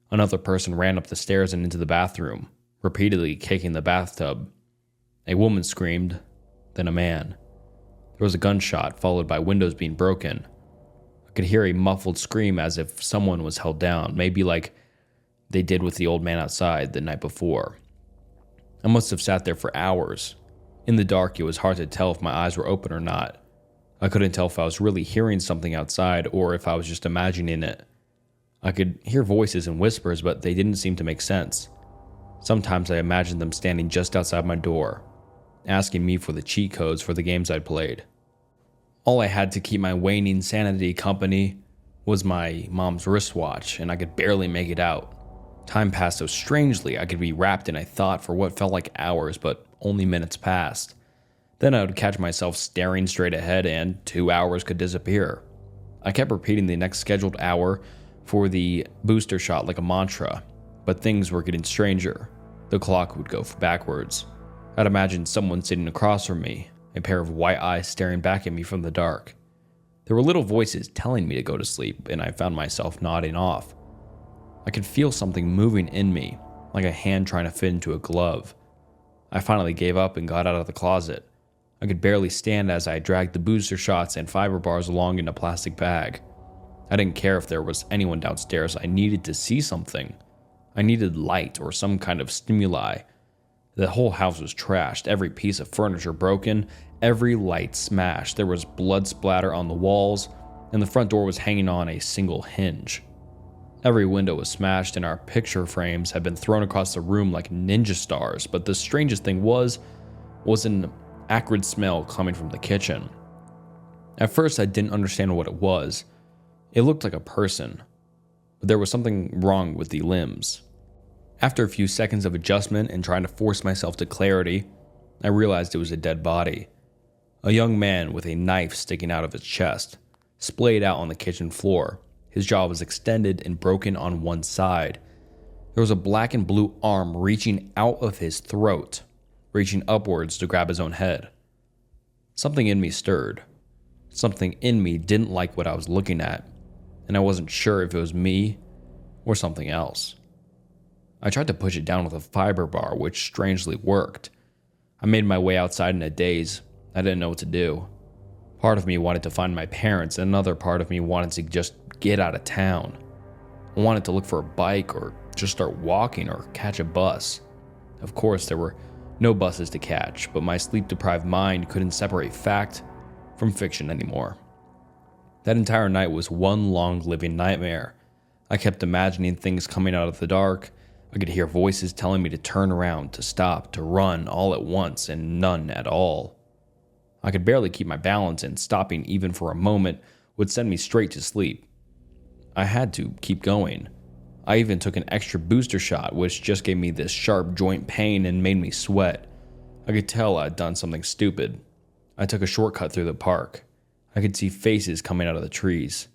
Another person ran up the stairs and into the bathroom, repeatedly kicking the bathtub. A woman screamed, then a man. There was a gunshot, followed by windows being broken. I could hear a muffled scream as if someone was held down, maybe like they did with the old man outside the night before. I must have sat there for hours. In the dark, it was hard to tell if my eyes were open or not. I couldn't tell if I was really hearing something outside or if I was just imagining it. I could hear voices and whispers, but they didn't seem to make sense. Sometimes I imagined them standing just outside my door, asking me for the cheat codes for the games I'd played. All I had to keep my waning sanity company was my mom's wristwatch, and I could barely make it out. Time passed so strangely, I could be wrapped in a thought for what felt like hours, but only minutes passed. Then I would catch myself staring straight ahead, and 2 hours could disappear. I kept repeating the next scheduled hour for the booster shot like a mantra, but things were getting stranger. The clock would go backwards. I'd imagine someone sitting across from me, a pair of white eyes staring back at me from the dark. There were little voices telling me to go to sleep, and I found myself nodding off. I could feel something moving in me, like a hand trying to fit into a glove. I finally gave up and got out of the closet. I could barely stand as I dragged the booster shots and fiber bars along in a plastic bag. I didn't care if there was anyone downstairs. I needed to see something. I needed light or some kind of stimuli. The whole house was trashed, every piece of furniture broken, every light smashed. There was blood splatter on the walls, and the front door was hanging on a single hinge. Every window was smashed, and our picture frames had been thrown across the room like ninja stars, but the strangest thing was an acrid smell coming from the kitchen. At first, I didn't understand what it was. It looked like a person, but there was something wrong with the limbs. After a few seconds of adjustment and trying to force myself to clarity, I realized it was a dead body. A young man with a knife sticking out of his chest, splayed out on the kitchen floor. His jaw was extended and broken on one side. There was a black and blue arm reaching out of his throat, reaching upwards to grab his own head. Something in me stirred. Something in me didn't like what I was looking at, and I wasn't sure if it was me or something else. I tried to push it down with a fiber bar, which strangely worked. I made my way outside in a daze. I didn't know what to do. Part of me wanted to find my parents, and another part of me wanted to just get out of town. I wanted to look for a bike or just start walking or catch a bus. Of course, there were no buses to catch, but my sleep-deprived mind couldn't separate fact from fiction anymore. That entire night was one long living nightmare. I kept imagining things coming out of the dark. I could hear voices telling me to turn around, to stop, to run all at once, and none at all. I could barely keep my balance, and stopping even for a moment would send me straight to sleep. I had to keep going. I even took an extra booster shot, which just gave me this sharp joint pain and made me sweat. I could tell I'd done something stupid. I took a shortcut through the park. I could see faces coming out of the trees.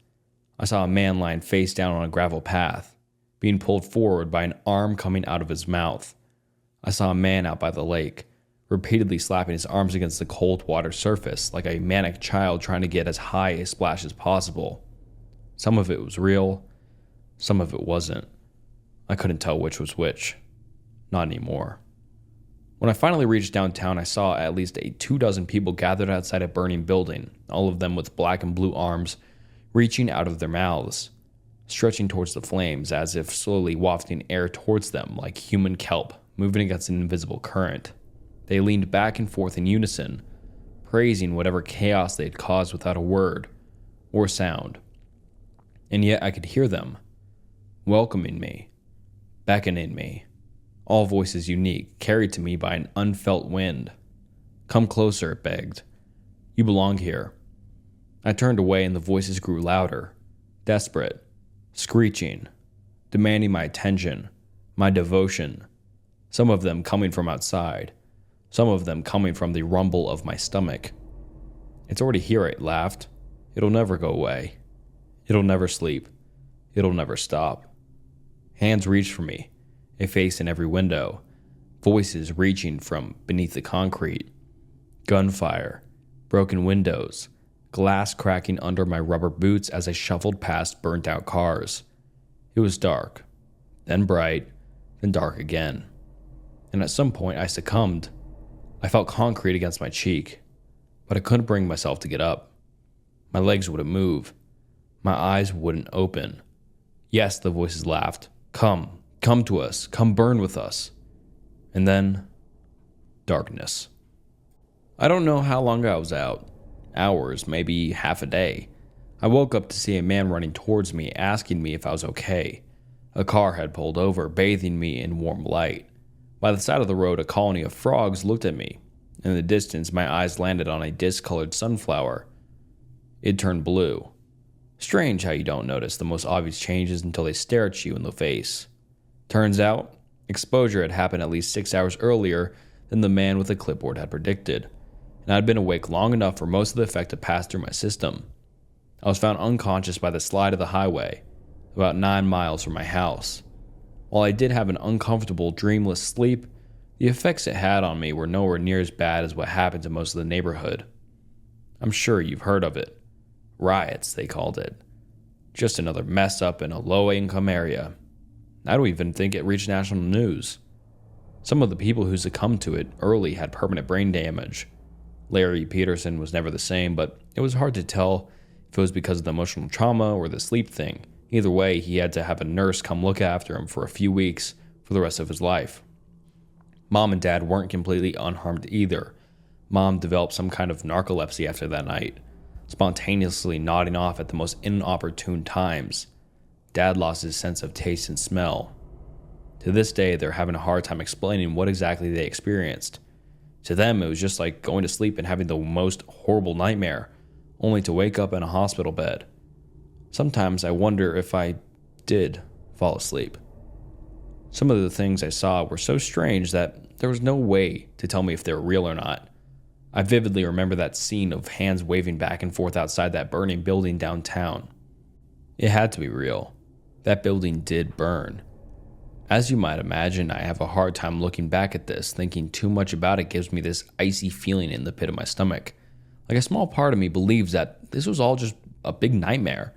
I saw a man lying face down on a gravel path, being pulled forward by an arm coming out of his mouth. I saw a man out by the lake, repeatedly slapping his arms against the cold water surface like a manic child trying to get as high a splash as possible. Some of it was real, some of it wasn't. I couldn't tell which was which. Not anymore. When I finally reached downtown, I saw at least 24 people gathered outside a burning building, all of them with black and blue arms reaching out of their mouths, stretching towards the flames as if slowly wafting air towards them like human kelp moving against an invisible current. They leaned back and forth in unison, praising whatever chaos they had caused without a word or sound. And yet I could hear them, welcoming me, beckoning me, all voices unique, carried to me by an unfelt wind. Come closer, it begged. You belong here. I turned away and the voices grew louder, desperate, screeching, demanding my attention, my devotion, some of them coming from outside, some of them coming from the rumble of my stomach. It's already here, it laughed. It'll never go away. It'll never sleep. It'll never stop. Hands reached for me, a face in every window, voices reaching from beneath the concrete, gunfire, broken windows, glass cracking under my rubber boots as I shuffled past burnt-out cars. It was dark, then bright, then dark again. And at some point I succumbed. I felt concrete against my cheek, but I couldn't bring myself to get up. My legs wouldn't move. My eyes wouldn't open. Yes, the voices laughed. Come to us, come burn with us. And then, darkness. I don't know how long I was out. Hours, maybe half a day. I woke up to see a man running towards me, asking me if I was okay. A car had pulled over, bathing me in warm light. By the side of the road, a colony of frogs looked at me. In the distance, my eyes landed on a discolored sunflower. It turned blue. Strange how you don't notice the most obvious changes until they stare at you in the face. Turns out, exposure had happened at least 6 hours earlier than the man with the clipboard had predicted, and I'd been awake long enough for most of the effect to pass through my system. I was found unconscious by the slide of the highway, about 9 miles from my house. While I did have an uncomfortable, dreamless sleep, the effects it had on me were nowhere near as bad as what happened to most of the neighborhood. I'm sure you've heard of it. Riots, they called it. Just another mess up in a low-income area. I don't even think it reached national news. Some of the people who succumbed to it early had permanent brain damage. Larry Peterson was never the same, but it was hard to tell if it was because of the emotional trauma or the sleep thing. Either way, he had to have a nurse come look after him for a few weeks for the rest of his life. Mom and Dad weren't completely unharmed either. Mom developed some kind of narcolepsy after that night, spontaneously nodding off at the most inopportune times. Dad lost his sense of taste and smell. To this day, they're having a hard time explaining what exactly they experienced. To them, it was just like going to sleep and having the most horrible nightmare, only to wake up in a hospital bed. Sometimes I wonder if I did fall asleep. Some of the things I saw were so strange that there was no way to tell me if they were real or not. I vividly remember that scene of hands waving back and forth outside that burning building downtown. It had to be real. That building did burn. As you might imagine, I have a hard time looking back at this. Thinking too much about it gives me this icy feeling in the pit of my stomach. Like a small part of me believes that this was all just a big nightmare.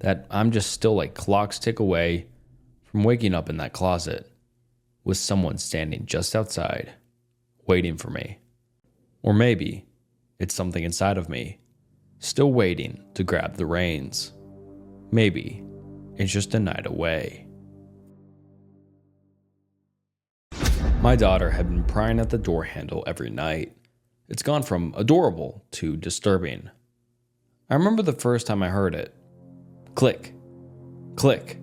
That I'm just still like clocks tick away from waking up in that closet with someone standing just outside, waiting for me. Or maybe it's something inside of me, still waiting to grab the reins. Maybe it's just a night away. My daughter had been prying at the door handle every night. It's gone from adorable to disturbing. I remember the first time I heard it. Click. Click.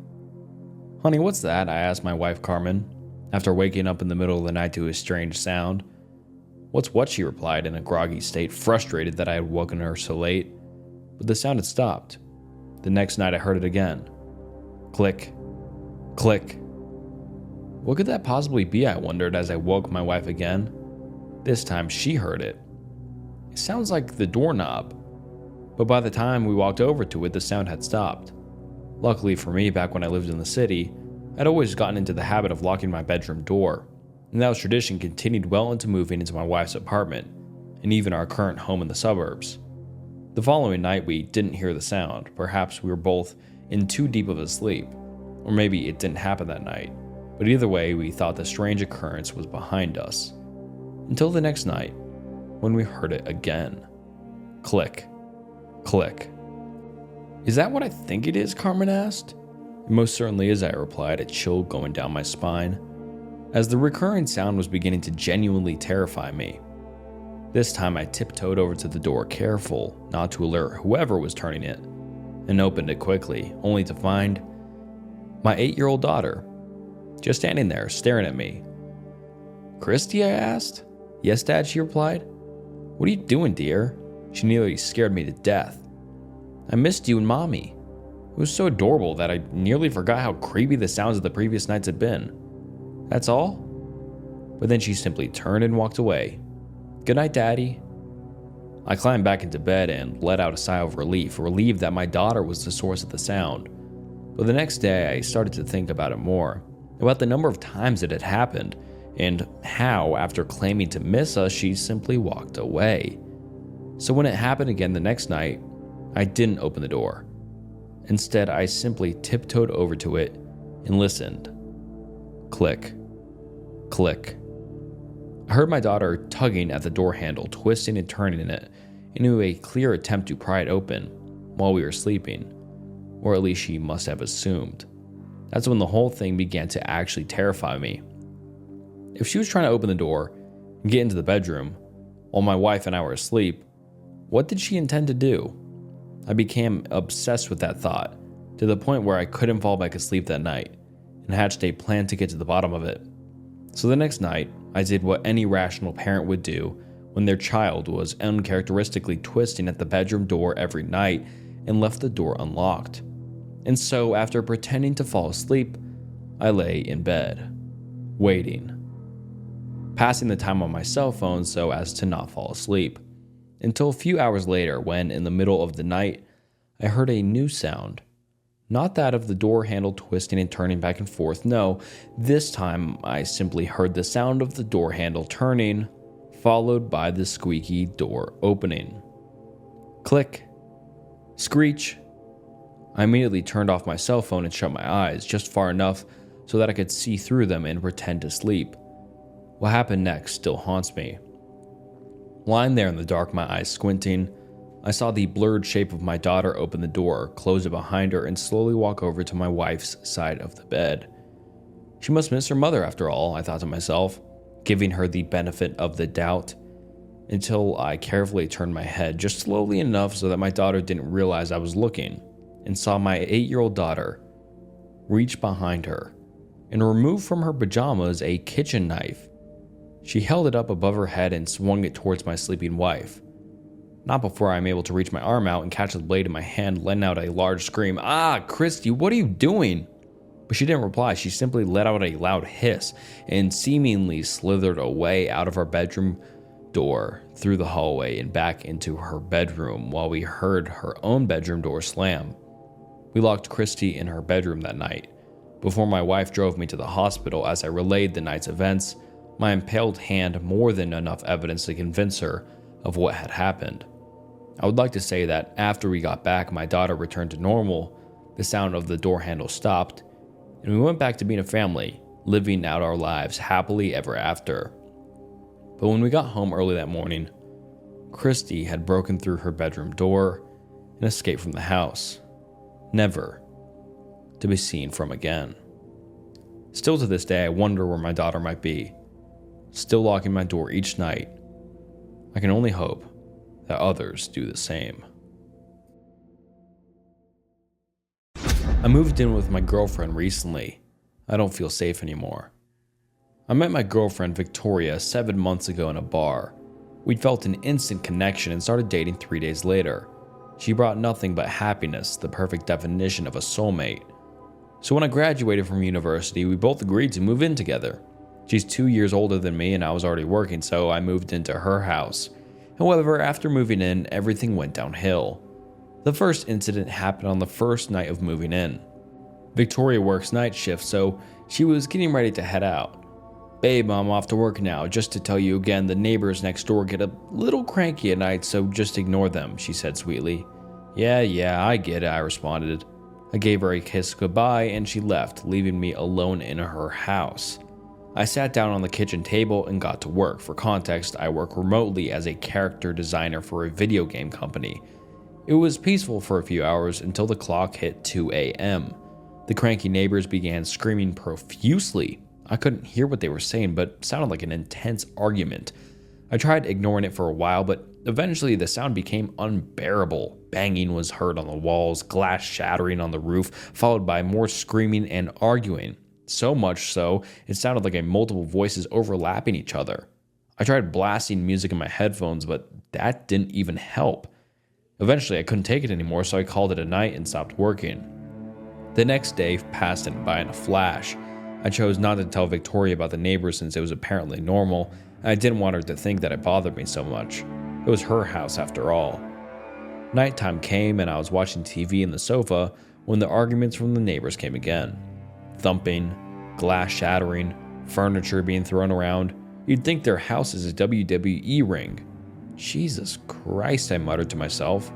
Honey, what's that? I asked my wife Carmen, after waking up in the middle of the night to a strange sound. What's what? She replied in a groggy state, frustrated that I had woken her so late. But the sound had stopped. The next night I heard it again. Click. Click. What could that possibly be, I wondered as I woke my wife again. This time she heard it. It sounds like the doorknob. But by the time we walked over to it, the sound had stopped. Luckily for me, back when I lived in the city, I'd always gotten into the habit of locking my bedroom door, and that tradition continued well into moving into my wife's apartment, and even our current home in the suburbs. The following night, we didn't hear the sound. Perhaps we were both in too deep of a sleep, or maybe it didn't happen that night. But either way, we thought the strange occurrence was behind us. Until the next night, when we heard it again. Click. Click. "Is that what I think it is?" Carmen asked. "It most certainly is," I replied, a chill going down my spine, as the recurring sound was beginning to genuinely terrify me. This time I tiptoed over to the door, careful not to alert whoever was turning it, and opened it quickly, only to find my 8-year-old daughter just standing there, staring at me. "Christy?" I asked. "Yes, Dad," she replied. "What are you doing, dear?" She nearly scared me to death. "I missed you and Mommy." It was so adorable that I nearly forgot how creepy the sounds of the previous nights had been. "That's all?" But then she simply turned and walked away. "Good night, Daddy." I climbed back into bed and let out a sigh of relief, relieved that my daughter was the source of the sound. But the next day, I started to think about it more, about the number of times it had happened, and how, after claiming to miss us, she simply walked away. So when it happened again the next night, I didn't open the door. Instead, I simply tiptoed over to it and listened. Click. Click. I heard my daughter tugging at the door handle, twisting and turning it into a clear attempt to pry it open while we were sleeping, or at least she must have assumed. That's when the whole thing began to actually terrify me. If she was trying to open the door and get into the bedroom while my wife and I were asleep, what did she intend to do? I became obsessed with that thought, to the point where I couldn't fall back asleep that night, and hatched a plan to get to the bottom of it. So the next night, I did what any rational parent would do when their child was uncharacteristically twisting at the bedroom door every night, and left the door unlocked. And so, after pretending to fall asleep, I lay in bed, waiting, passing the time on my cell phone so as to not fall asleep, until a few hours later when, in the middle of the night, I heard a new sound. Not that of the door handle twisting and turning back and forth, no, this time I simply heard the sound of the door handle turning, followed by the squeaky door opening. Click. Screech. I immediately turned off my cell phone and shut my eyes, just far enough so that I could see through them and pretend to sleep. What happened next still haunts me. Lying there in the dark, my eyes squinting, I saw the blurred shape of my daughter open the door, close it behind her, and slowly walk over to my wife's side of the bed. She must miss her mother after all, I thought to myself, giving her the benefit of the doubt, until I carefully turned my head just slowly enough so that my daughter didn't realize I was looking, and saw my 8-year-old daughter reach behind her and remove from her pajamas a kitchen knife. She held it up above her head and swung it towards my sleeping wife. Not before I'm able to reach my arm out and catch the blade in my hand, letting out a large scream. "Ah, Christy, what are you doing?" But she didn't reply. She simply let out a loud hiss and seemingly slithered away out of our bedroom door, through the hallway and back into her bedroom, while we heard her own bedroom door slam. We locked Christy in her bedroom that night. Before my wife drove me to the hospital, as I relayed the night's events, my impaled hand more than enough evidence to convince her of what had happened. I would like to say that after we got back, my daughter returned to normal, the sound of the door handle stopped, and we went back to being a family, living out our lives happily ever after. But when we got home early that morning, Christy had broken through her bedroom door and escaped from the house, never to be seen from again. Still to this day, I wonder where my daughter might be, still locking my door each night. I can only hope that others do the same. I moved in with my girlfriend recently. I don't feel safe anymore. I met my girlfriend Victoria 7 months ago in a bar. We'd felt an instant connection and started dating 3 days later. She brought nothing but happiness, the perfect definition of a soulmate. So when I graduated from university, we both agreed to move in together. She's 2 years older than me and I was already working, so I moved into her house. However, after moving in, everything went downhill. The first incident happened on the first night of moving in. Victoria works night shift, so she was getting ready to head out. "Babe, I'm off to work now. Just to tell you again, the neighbors next door get a little cranky at night, so just ignore them," she said sweetly. Yeah, I get it," I responded. I gave her a kiss goodbye and she left, leaving me alone in her house. I sat down on the kitchen table and got to work. For context, I work remotely as a character designer for a video game company. It was peaceful for a few hours until the clock hit 2 a.m. The cranky neighbors began screaming profusely. I couldn't hear what they were saying, but it sounded like an intense argument. I tried ignoring it for a while, but eventually the sound became unbearable. Banging was heard on the walls, glass shattering on the roof, followed by more screaming and arguing. So much so, it sounded like multiple voices overlapping each other. I tried blasting music in my headphones, but that didn't even help. Eventually, I couldn't take it anymore, so I called it a night and stopped working. The next day passed by in a flash. I chose not to tell Victoria about the neighbors since it was apparently normal, and I didn't want her to think that it bothered me so much. It was her house after all. Nighttime came and I was watching TV in the sofa when the arguments from the neighbors came again. Thumping, glass shattering, furniture being thrown around. You'd think their house is a WWE ring. Jesus Christ, I muttered to myself.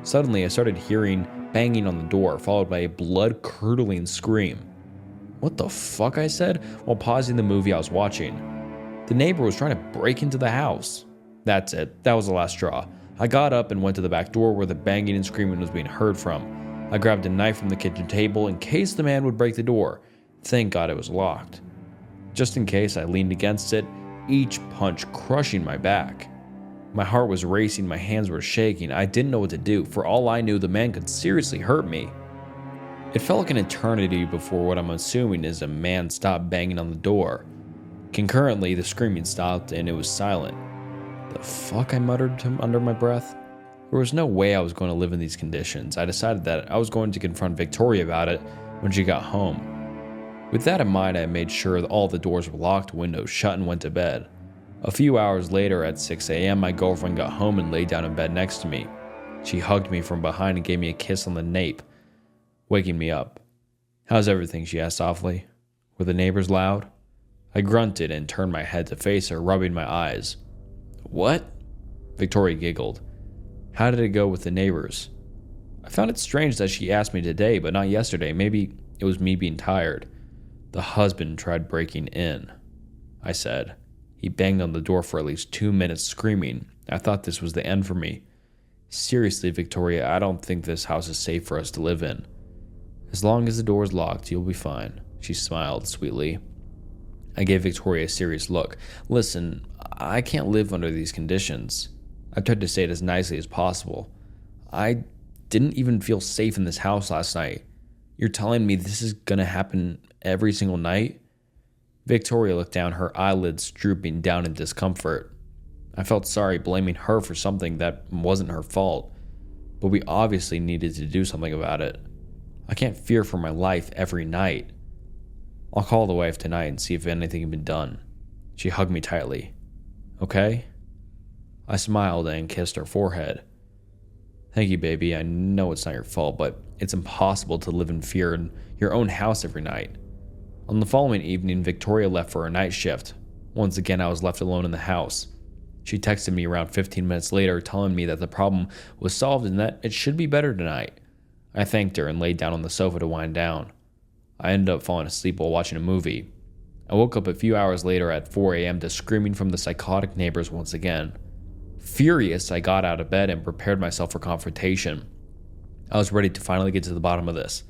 Suddenly, I started hearing banging on the door, followed by a blood-curdling scream. "What the fuck?" I said, while pausing the movie I was watching. The neighbor was trying to break into the house. That's it. That was the last straw. I got up and went to the back door where the banging and screaming was being heard from. I grabbed a knife from the kitchen table in case the man would break the door. Thank God it was locked. Just in case, I leaned against it, each punch crushing my back. My heart was racing, my hands were shaking. I didn't know what to do. For all I knew, the man could seriously hurt me. It felt like an eternity before what I'm assuming is a man stopped banging on the door. Concurrently, the screaming stopped and it was silent. "The fuck?" I muttered under my breath. There was no way I was going to live in these conditions. I decided that I was going to confront Victoria about it when she got home. With that in mind, I made sure that all the doors were locked, windows shut, and went to bed. A few hours later at 6 a.m., my girlfriend got home and laid down in bed next to me. She hugged me from behind and gave me a kiss on the nape, waking me up. "How's everything?" she asked softly. "Were the neighbors loud?" I grunted and turned my head to face her, rubbing my eyes. "What?" Victoria giggled. "How did it go with the neighbors?" I found it strange that she asked me today, but not yesterday. Maybe it was me being tired. "The husband tried breaking in," I said. "He banged on the door for at least 2 minutes screaming. I thought this was the end for me. Seriously, Victoria, I don't think this house is safe for us to live in." "As long as the door is locked, you'll be fine," she smiled sweetly. I gave Victoria a serious look. "Listen, I can't live under these conditions." I tried to say it as nicely as possible. "I didn't even feel safe in this house last night. You're telling me this is gonna happen every single night?" Victoria looked down, her eyelids drooping down in discomfort. I felt sorry blaming her for something that wasn't her fault, but we obviously needed to do something about it. I can't fear for my life every night. "I'll call the wife tonight and see if anything can be done." She hugged me tightly. "Okay?" I smiled and kissed her forehead. "Thank you, baby. I know it's not your fault, but it's impossible to live in fear in your own house every night." On the following evening, Victoria left for her night shift. Once again, I was left alone in the house. She texted me around 15 minutes later, telling me that the problem was solved and that it should be better tonight. I thanked her and laid down on the sofa to wind down. I ended up falling asleep while watching a movie. I woke up a few hours later at 4 a.m. to screaming from the psychotic neighbors once again. Furious, I got out of bed and prepared myself for confrontation. I was ready to finally get to the bottom of this.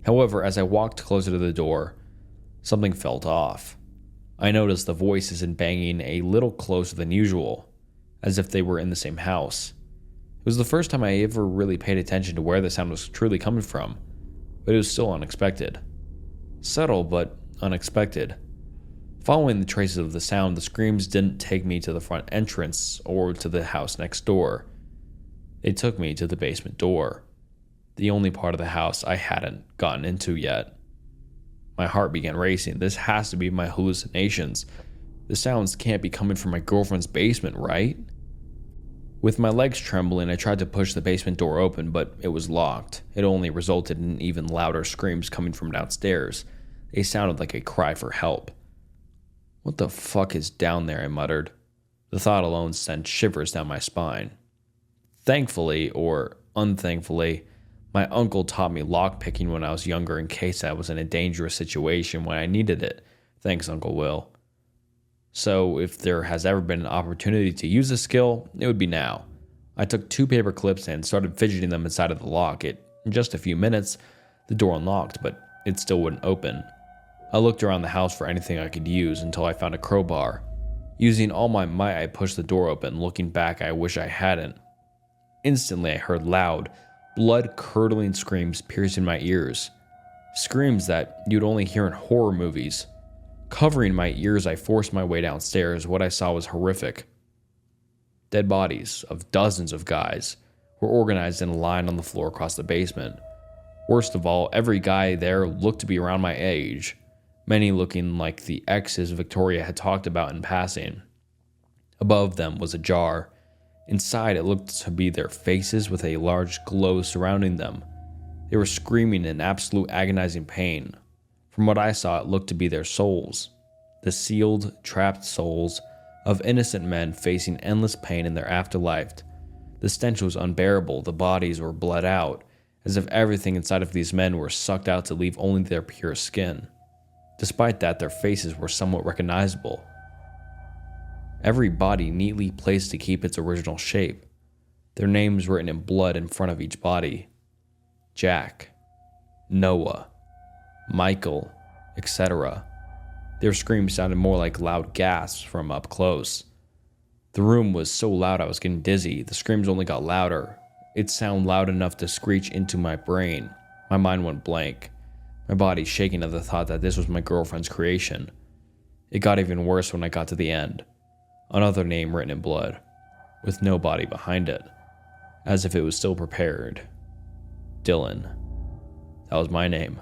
However, as I walked closer to the door, something felt off. I noticed the voices and banging a little closer than usual, as if they were in the same house. It was the first time I ever really paid attention to where the sound was truly coming from, but it was still unexpected. Subtle, but unexpected. Following the traces of the sound, the screams didn't take me to the front entrance or to the house next door. They took me to the basement door, the only part of the house I hadn't gotten into yet. My heart began racing. This has to be my hallucinations. The sounds can't be coming from my girlfriend's basement, right? With my legs trembling, I tried to push the basement door open, but it was locked. It only resulted in even louder screams coming from downstairs. They sounded like a cry for help. "What the fuck is down there?" I muttered. The thought alone sent shivers down my spine. Thankfully, or unthankfully, my uncle taught me lockpicking when I was younger in case I was in a dangerous situation when I needed it. Thanks, Uncle Will. So if there has ever been an opportunity to use this skill, it would be now. I took 2 paper clips and started fidgeting them inside of the lock. In just a few minutes, the door unlocked, but it still wouldn't open. I looked around the house for anything I could use until I found a crowbar. Using all my might, I pushed the door open. Looking back, I wish I hadn't. Instantly, I heard loud, blood-curdling screams piercing my ears. Screams that you'd only hear in horror movies. Covering my ears, I forced my way downstairs. What I saw was horrific. Dead bodies of dozens of guys were organized in a line on the floor across the basement. Worst of all, every guy there looked to be around my age, many looking like the exes Victoria had talked about in passing. Above them was a jar. Inside, it looked to be their faces with a large glow surrounding them. They were screaming in absolute agonizing pain. From what I saw, it looked to be their souls. The sealed, trapped souls of innocent men facing endless pain in their afterlife. The stench was unbearable. The bodies were bled out, as if everything inside of these men were sucked out to leave only their pure skin. Despite that, their faces were somewhat recognizable. Every body neatly placed to keep its original shape. Their names written in blood in front of each body. Jack, Noah, Michael, etc. Their screams sounded more like loud gasps from up close. The room was so loud I was getting dizzy. The screams only got louder. It sounded loud enough to screech into my brain. My mind went blank. My body shaking at the thought that this was my girlfriend's creation. It got even worse when I got to the end. Another name written in blood, with no body behind it, as if it was still prepared. Dylan. That was my name.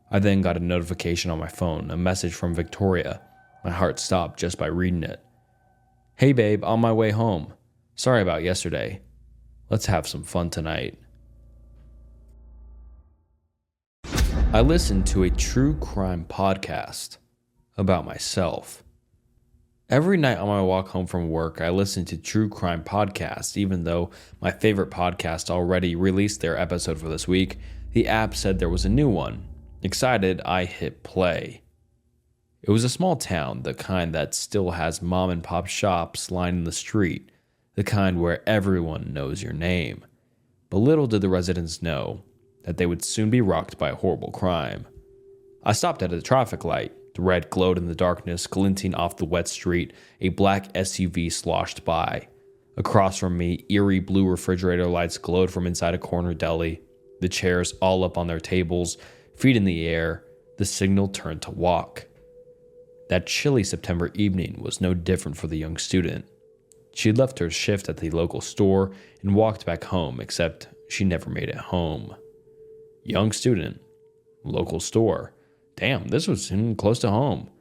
I then got a notification on my phone, a message from Victoria. My heart stopped just by reading it. "Hey babe, on my way home. Sorry about yesterday. Let's have some fun tonight." I listened to a true crime podcast about myself. Every night on my walk home from work, I listen to true crime podcasts. Even though my favorite podcast already released their episode for this week, the app said there was a new one. Excited, I hit play. It was a small town, the kind that still has mom and pop shops lining the street, the kind where everyone knows your name. But little did the residents know that they would soon be rocked by a horrible crime. I stopped at a traffic light. The red glowed in the darkness, glinting off the wet street. A black SUV sloshed by. Across from me, eerie blue refrigerator lights glowed from inside a corner deli. The chairs all up on their tables, feet in the air, the signal turned to walk. That chilly September evening was no different for the young student. She had left her shift at the local store and walked back home, except she never made it home. Young student, local store. Damn, this was close to home.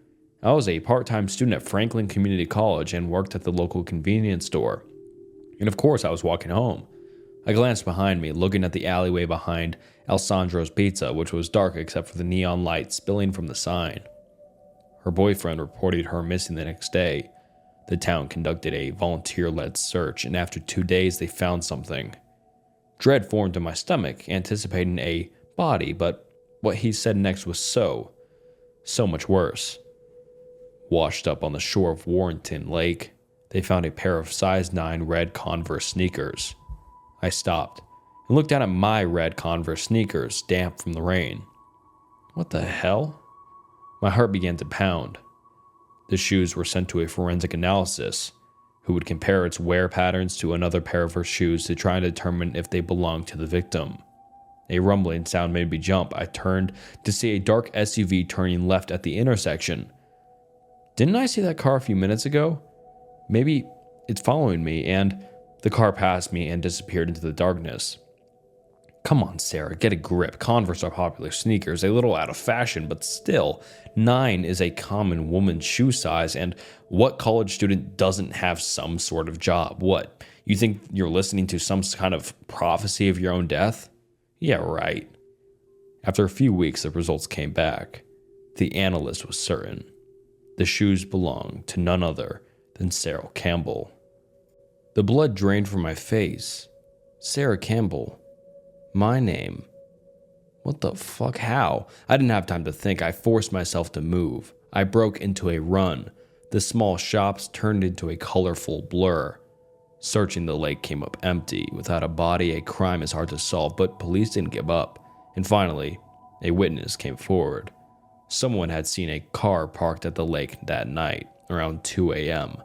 I was a part-time student at Franklin Community College and worked at the local convenience store. And of course, I was walking home. I glanced behind me, looking at the alleyway behind Alessandro's Pizza, which was dark except for the neon light spilling from the sign. Her boyfriend reported her missing the next day. The town conducted a volunteer-led search, and after 2 days, they found something. Dread formed in my stomach, anticipating a body, but what he said next was so much worse. Washed up on the shore of Warrenton Lake, they found a pair of size 9 red Converse sneakers. I stopped and looked down at my red Converse sneakers, damp from the rain. What the hell? My heart began to pound. The shoes were sent to a forensic analysis, who would compare its wear patterns to another pair of her shoes to try and determine if they belonged to the victim. A rumbling sound made me jump. I turned to see a dark SUV turning left at the intersection. Didn't I see that car a few minutes ago? Maybe it's following me, and the car passed me and disappeared into the darkness. Come on, Sarah, get a grip. Converse are popular sneakers, a little out of fashion, but still, 9 is a common woman's shoe size, and what college student doesn't have some sort of job? What, You think you're listening to some kind of prophecy of your own death? Yeah, right. After a few weeks, the results came back. The analyst was certain. The shoes belonged to none other than Sarah Campbell. The blood drained from my face. Sarah Campbell. My name. What the fuck? How? I didn't have time to think. I forced myself to move. I broke into a run. The small shops turned into a colorful blur. Searching the lake came up empty. Without a body, a crime is hard to solve, but police didn't give up. And finally, a witness came forward. Someone had seen a car parked at the lake that night, around 2 a.m.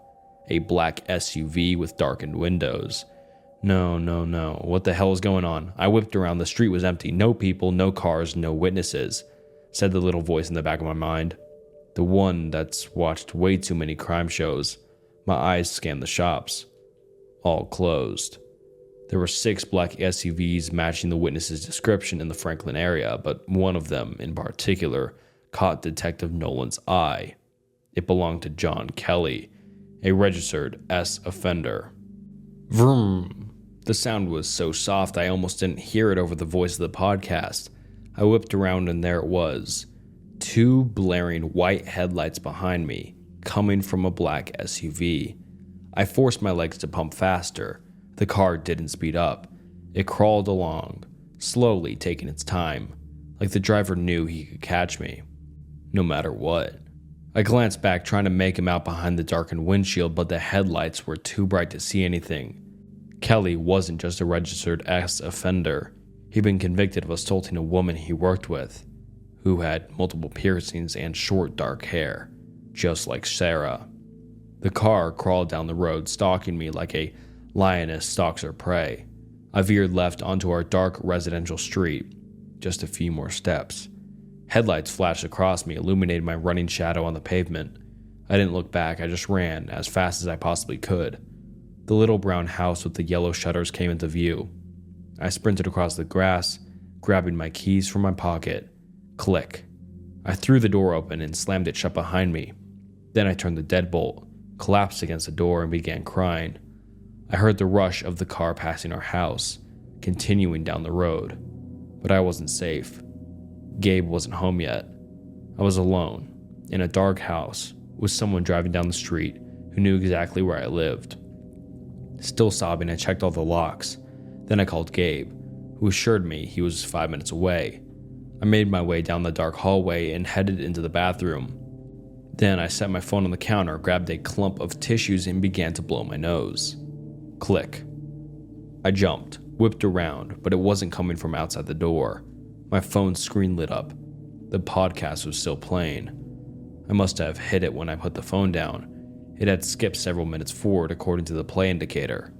A black SUV with darkened windows. No. What the hell is going on? I whipped around. The street was empty. No people, no cars, no witnesses, said the little voice in the back of my mind. The one that's watched way too many crime shows. My eyes scanned the shops. All closed. There were 6 black SUVs matching the witness's description in the Franklin area, but one of them in particular caught Detective Nolan's eye. It belonged to John Kelly, a registered S offender. Vroom. The sound was so soft I almost didn't hear it over the voice of the podcast. I whipped around and there it was. 2 blaring white headlights behind me, coming from a black SUV. I forced my legs to pump faster. The car didn't speed up. It crawled along, slowly taking its time, like the driver knew he could catch me, no matter what. I glanced back, trying to make him out behind the darkened windshield, but the headlights were too bright to see anything. Kelly wasn't just a registered ex-offender. He'd been convicted of assaulting a woman he worked with, who had multiple piercings and short dark hair, just like Sarah. The car crawled down the road, stalking me like a lioness stalks her prey. I veered left onto our dark residential street. Just a few more steps. Headlights flashed across me, illuminating my running shadow on the pavement. I didn't look back, I just ran as fast as I possibly could. The little brown house with the yellow shutters came into view. I sprinted across the grass, grabbing my keys from my pocket. Click. I threw the door open and slammed it shut behind me. Then I turned the deadbolt, collapsed against the door, and began crying. I heard the rush of the car passing our house, continuing down the road. But I wasn't safe. Gabe wasn't home yet. I was alone, in a dark house, with someone driving down the street who knew exactly where I lived. Still sobbing, I checked all the locks. Then I called Gabe, who assured me he was 5 minutes away. I made my way down the dark hallway and headed into the bathroom. Then I set my phone on the counter, grabbed a clump of tissues, and began to blow my nose. Click. I jumped, whipped around, but it wasn't coming from outside the door. My phone's screen lit up. The podcast was still playing. I must have hit it when I put the phone down. It had skipped several minutes forward according to the play indicator.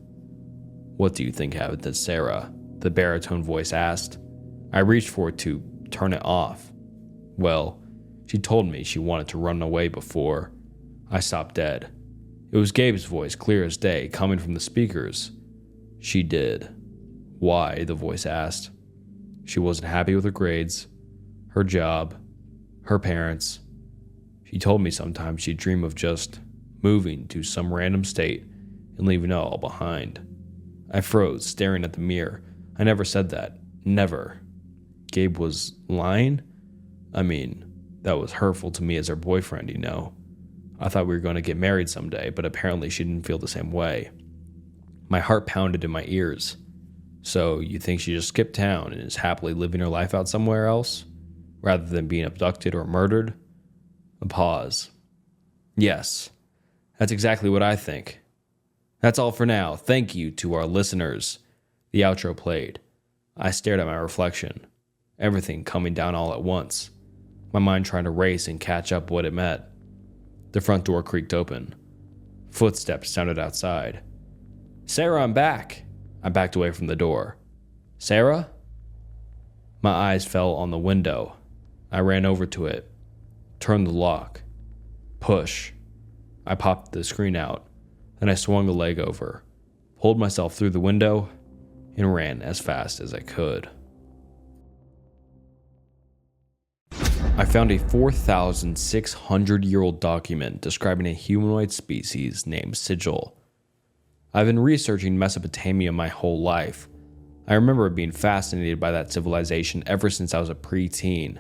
"What do you think happened to Sarah?" the baritone voice asked. I reached for it to turn it off. Well, she told me she wanted to run away before. I stopped dead. It was Gabe's voice, clear as day, coming from the speakers. "She did." "Why?" the voice asked. "She wasn't happy with her grades, her job, her parents. She told me sometimes she'd dream of just moving to some random state and leaving it all behind." I froze, staring at the mirror. I never said that. Never. Gabe was lying? I mean, that was hurtful to me as her boyfriend, you know. I thought we were going to get married someday, but apparently she didn't feel the same way. My heart pounded in my ears. "So you think she just skipped town and is happily living her life out somewhere else, rather than being abducted or murdered?" A pause. "Yes, that's exactly what I think. That's all for now. Thank you to our listeners." The outro played. I stared at my reflection, everything coming down all at once, my mind trying to race and catch up what it meant. The front door creaked open. Footsteps sounded outside. "Sarah, I'm back." I backed away from the door. "Sarah?" My eyes fell on the window. I ran over to it, turned the lock. Push. I popped the screen out. Then I swung a leg over, pulled myself through the window, and ran as fast as I could. I found a 4,600-year-old document describing a humanoid species named Sigil. I've been researching Mesopotamia my whole life. I remember being fascinated by that civilization ever since I was a preteen.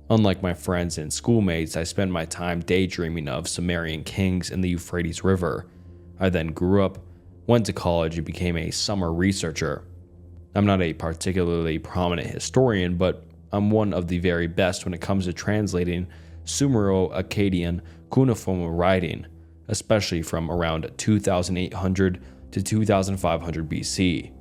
Unlike my friends and schoolmates, I spent my time daydreaming of Sumerian kings and the Euphrates River. I then grew up, went to college, and became a summer researcher. I'm not a particularly prominent historian, but I'm one of the very best when it comes to translating Sumero-Akkadian cuneiform writing, especially from around 2800 to 2500 BC.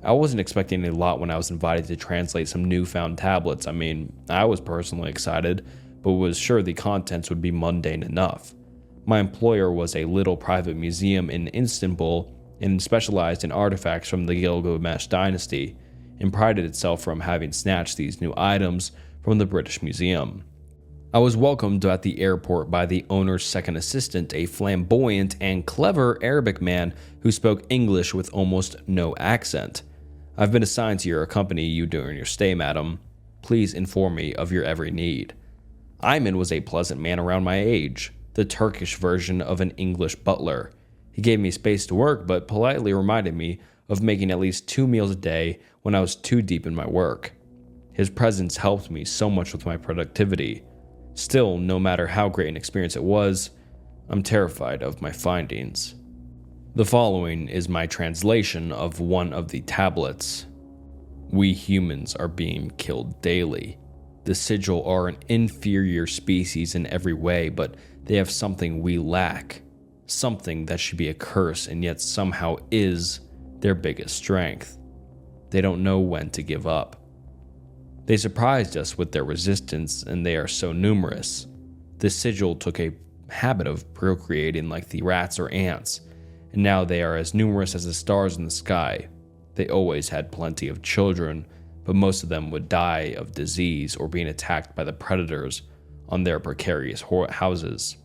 I wasn't expecting a lot when I was invited to translate some newfound tablets. I mean, I was personally excited, but was sure the contents would be mundane enough. My employer was a little private museum in Istanbul and specialized in artifacts from the Gilgamesh dynasty, and prided itself from having snatched these new items from the British Museum. I was welcomed at the airport by the owner's second assistant, a flamboyant and clever Arabic man who spoke English with almost no accent. I've been assigned to accompany you during your stay, madam. Please inform me of your every need. Ayman was a pleasant man around my age, the Turkish version of an English butler. He gave me space to work, but politely reminded me of making at least 2 meals a day when I was too deep in my work. His presence helped me so much with my productivity. Still, no matter how great an experience it was, I'm terrified of my findings. The following is my translation of one of the tablets. We humans are being killed daily. The sigil are an inferior species in every way, but they have something we lack. Something that should be a curse and yet somehow is their biggest strength. They don't know when to give up. They surprised us with their resistance, and they are so numerous. The sigil took a habit of procreating like the rats or ants, and now they are as numerous as the stars in the sky. They always had plenty of children, but most of them would die of disease or being attacked by the predators on their precarious houses.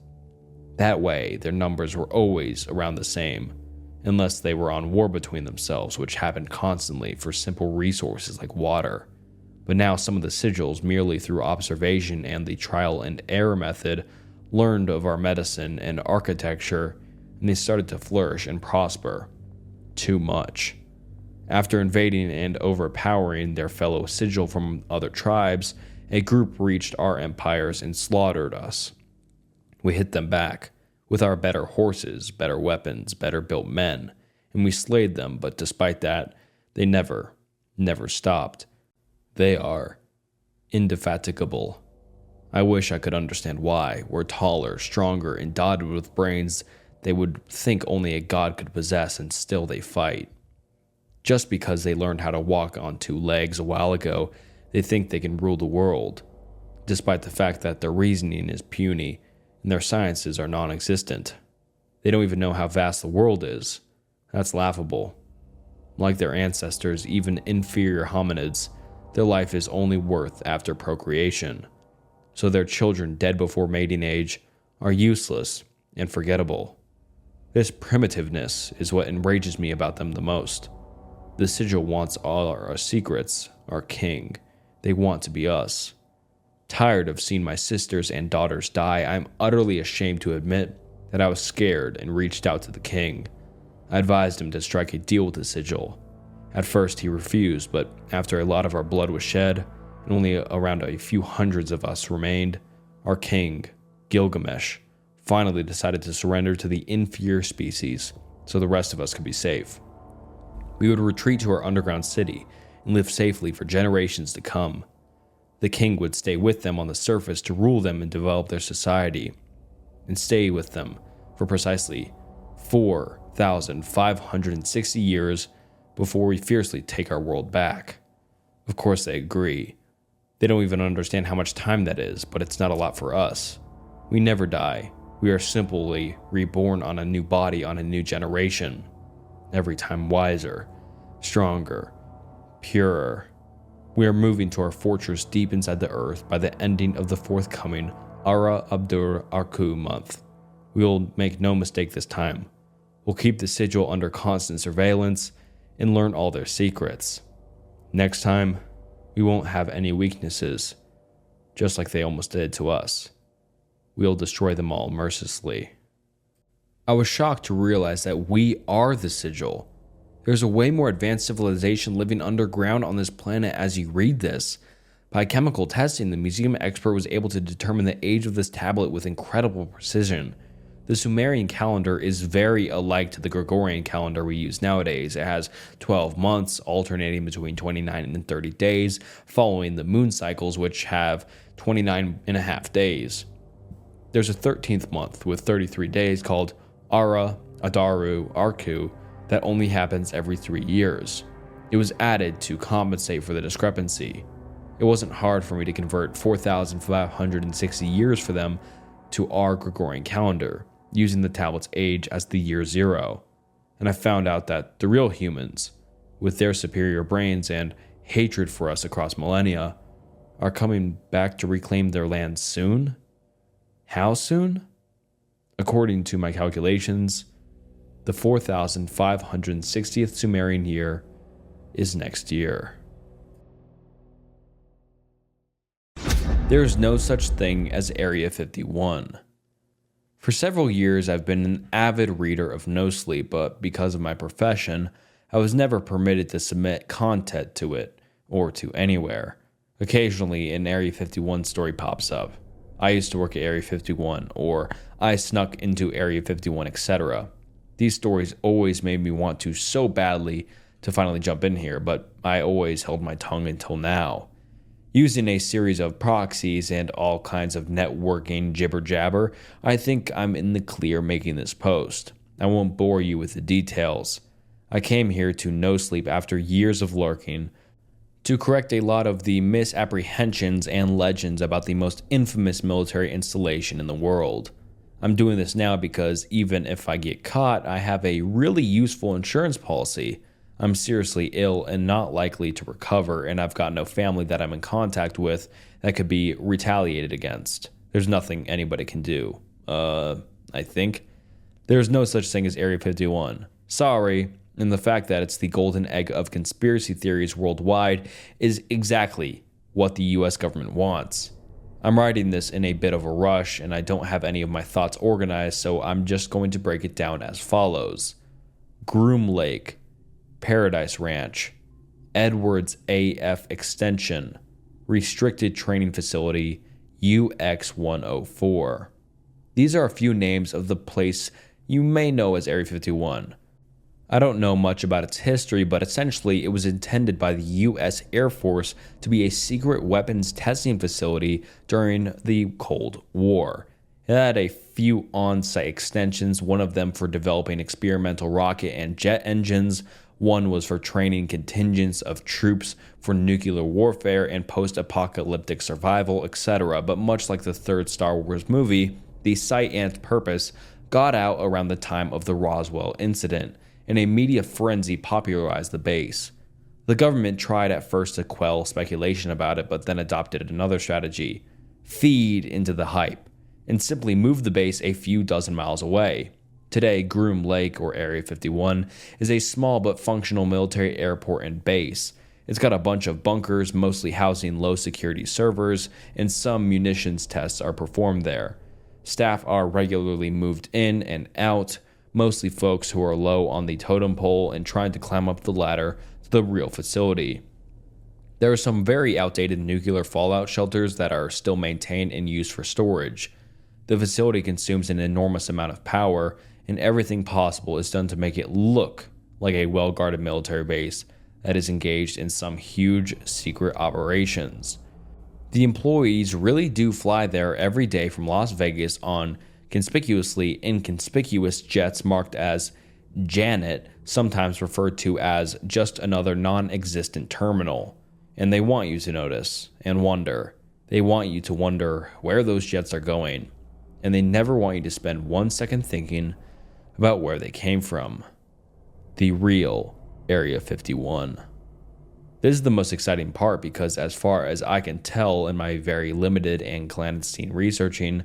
That way, their numbers were always around the same, unless they were on war between themselves, which happened constantly for simple resources like water. But now some of the sigils, merely through observation and the trial and error method, learned of our medicine and architecture, and they started to flourish and prosper. Too much. After invading and overpowering their fellow sigil from other tribes, a group reached our empires and slaughtered us. We hit them back, with our better horses, better weapons, better built men, and we slayed them, but despite that, they never stopped. They are indefatigable. I wish I could understand why. We're taller, stronger, and dotted with brains they would think only a god could possess, and still they fight. Just because they learned how to walk on 2 legs a while ago, they think they can rule the world, despite the fact that their reasoning is puny and their sciences are non-existent. They don't even know how vast the world is. That's laughable. Like their ancestors, even inferior hominids, their life is only worth after procreation. So their children dead before mating age are useless and forgettable. This primitiveness is what enrages me about them the most. The sigil wants all our secrets, our king. They want to be us. Tired of seeing my sisters and daughters die, I'm utterly ashamed to admit that I was scared and reached out to the king. I advised him to strike a deal with the sigil. At first he refused, but after a lot of our blood was shed, and only around a few hundreds of us remained, our king, Gilgamesh, finally decided to surrender to the inferior species so the rest of us could be safe. We would retreat to our underground city and live safely for generations to come. The king would stay with them on the surface to rule them and develop their society, and stay with them for precisely 4,560 years before we fiercely take our world back. Of course they agree. They don't even understand how much time that is, but it's not a lot for us. We never die. We are simply reborn on a new body on a new generation. Every time wiser, stronger, purer. We are moving to our fortress deep inside the earth by the ending of the forthcoming Ara Abdur Arku month. We will make no mistake this time. We'll keep the sigil under constant surveillance and learn all their secrets. Next time, we won't have any weaknesses, just like they almost did to us. We'll destroy them all mercilessly. I was shocked to realize that we are the sigil. There's a way more advanced civilization living underground on this planet as you read this. By chemical testing, the museum expert was able to determine the age of this tablet with incredible precision. The Sumerian calendar is very alike to the Gregorian calendar we use nowadays. It has 12 months, alternating between 29 and 30 days, following the moon cycles, which have 29 and a half days. There's a 13th month with 33 days called Ara, Adaru, Arku, that only happens every 3 years. It was added to compensate for the discrepancy. It wasn't hard for me to convert 4,560 years for them to our Gregorian calendar, using the tablet's age as the year 0. And I found out that the real humans, with their superior brains and hatred for us across millennia, are coming back to reclaim their land soon? How soon? According to my calculations, the 4,560th Sumerian year is next year. There is no such thing as Area 51. For several years, I've been an avid reader of No Sleep, but because of my profession, I was never permitted to submit content to it, or to anywhere. Occasionally, an Area 51 story pops up. I used to work at Area 51, or I snuck into Area 51, etc. These stories always made me want to so badly to finally jump in here, but I always held my tongue until now. Using a series of proxies and all kinds of networking jibber-jabber, I think I'm in the clear making this post. I won't bore you with the details. I came here to No Sleep after years of lurking, to correct a lot of the misapprehensions and legends about the most infamous military installation in the world. I'm doing this now because even if I get caught, I have a really useful insurance policy. I'm seriously ill and not likely to recover, and I've got no family that I'm in contact with that could be retaliated against. There's nothing anybody can do. I think. There's no such thing as Area 51. Sorry, and the fact that it's the golden egg of conspiracy theories worldwide is exactly what the US government wants. I'm writing this in a bit of a rush, and I don't have any of my thoughts organized, so I'm just going to break it down as follows. Groom Lake, Paradise Ranch, Edwards AF Extension, Restricted Training Facility, UX-104. These are a few names of the place you may know as Area 51. I don't know much about its history, but essentially it was intended by the US Air Force to be a secret weapons testing facility during the Cold War. It had a few on-site extensions, one of them for developing experimental rocket and jet engines. One was for training contingents of troops for nuclear warfare and post-apocalyptic survival, etc. But much like the third Star Wars movie, the site and purpose got out around the time of the Roswell incident, and a media frenzy popularized the base. The government tried at first to quell speculation about it, but then adopted another strategy: feed into the hype, and simply move the base a few dozen miles away. Today, Groom Lake, or Area 51, is a small but functional military airport and base. It's got a bunch of bunkers, mostly housing low-security servers, and some munitions tests are performed there. Staff are regularly moved in and out, mostly folks who are low on the totem pole and trying to climb up the ladder to the real facility. There are some very outdated nuclear fallout shelters that are still maintained and used for storage. The facility consumes an enormous amount of power, and everything possible is done to make it look like a well-guarded military base that is engaged in some huge secret operations. The employees really do fly there every day from Las Vegas on conspicuously inconspicuous jets marked as Janet, sometimes referred to as just another non-existent terminal. And they want you to notice and wonder. They want you to wonder where those jets are going. And they never want you to spend 1 second thinking about where they came from. The real Area 51. This is the most exciting part because, as far as I can tell in my very limited and clandestine researching,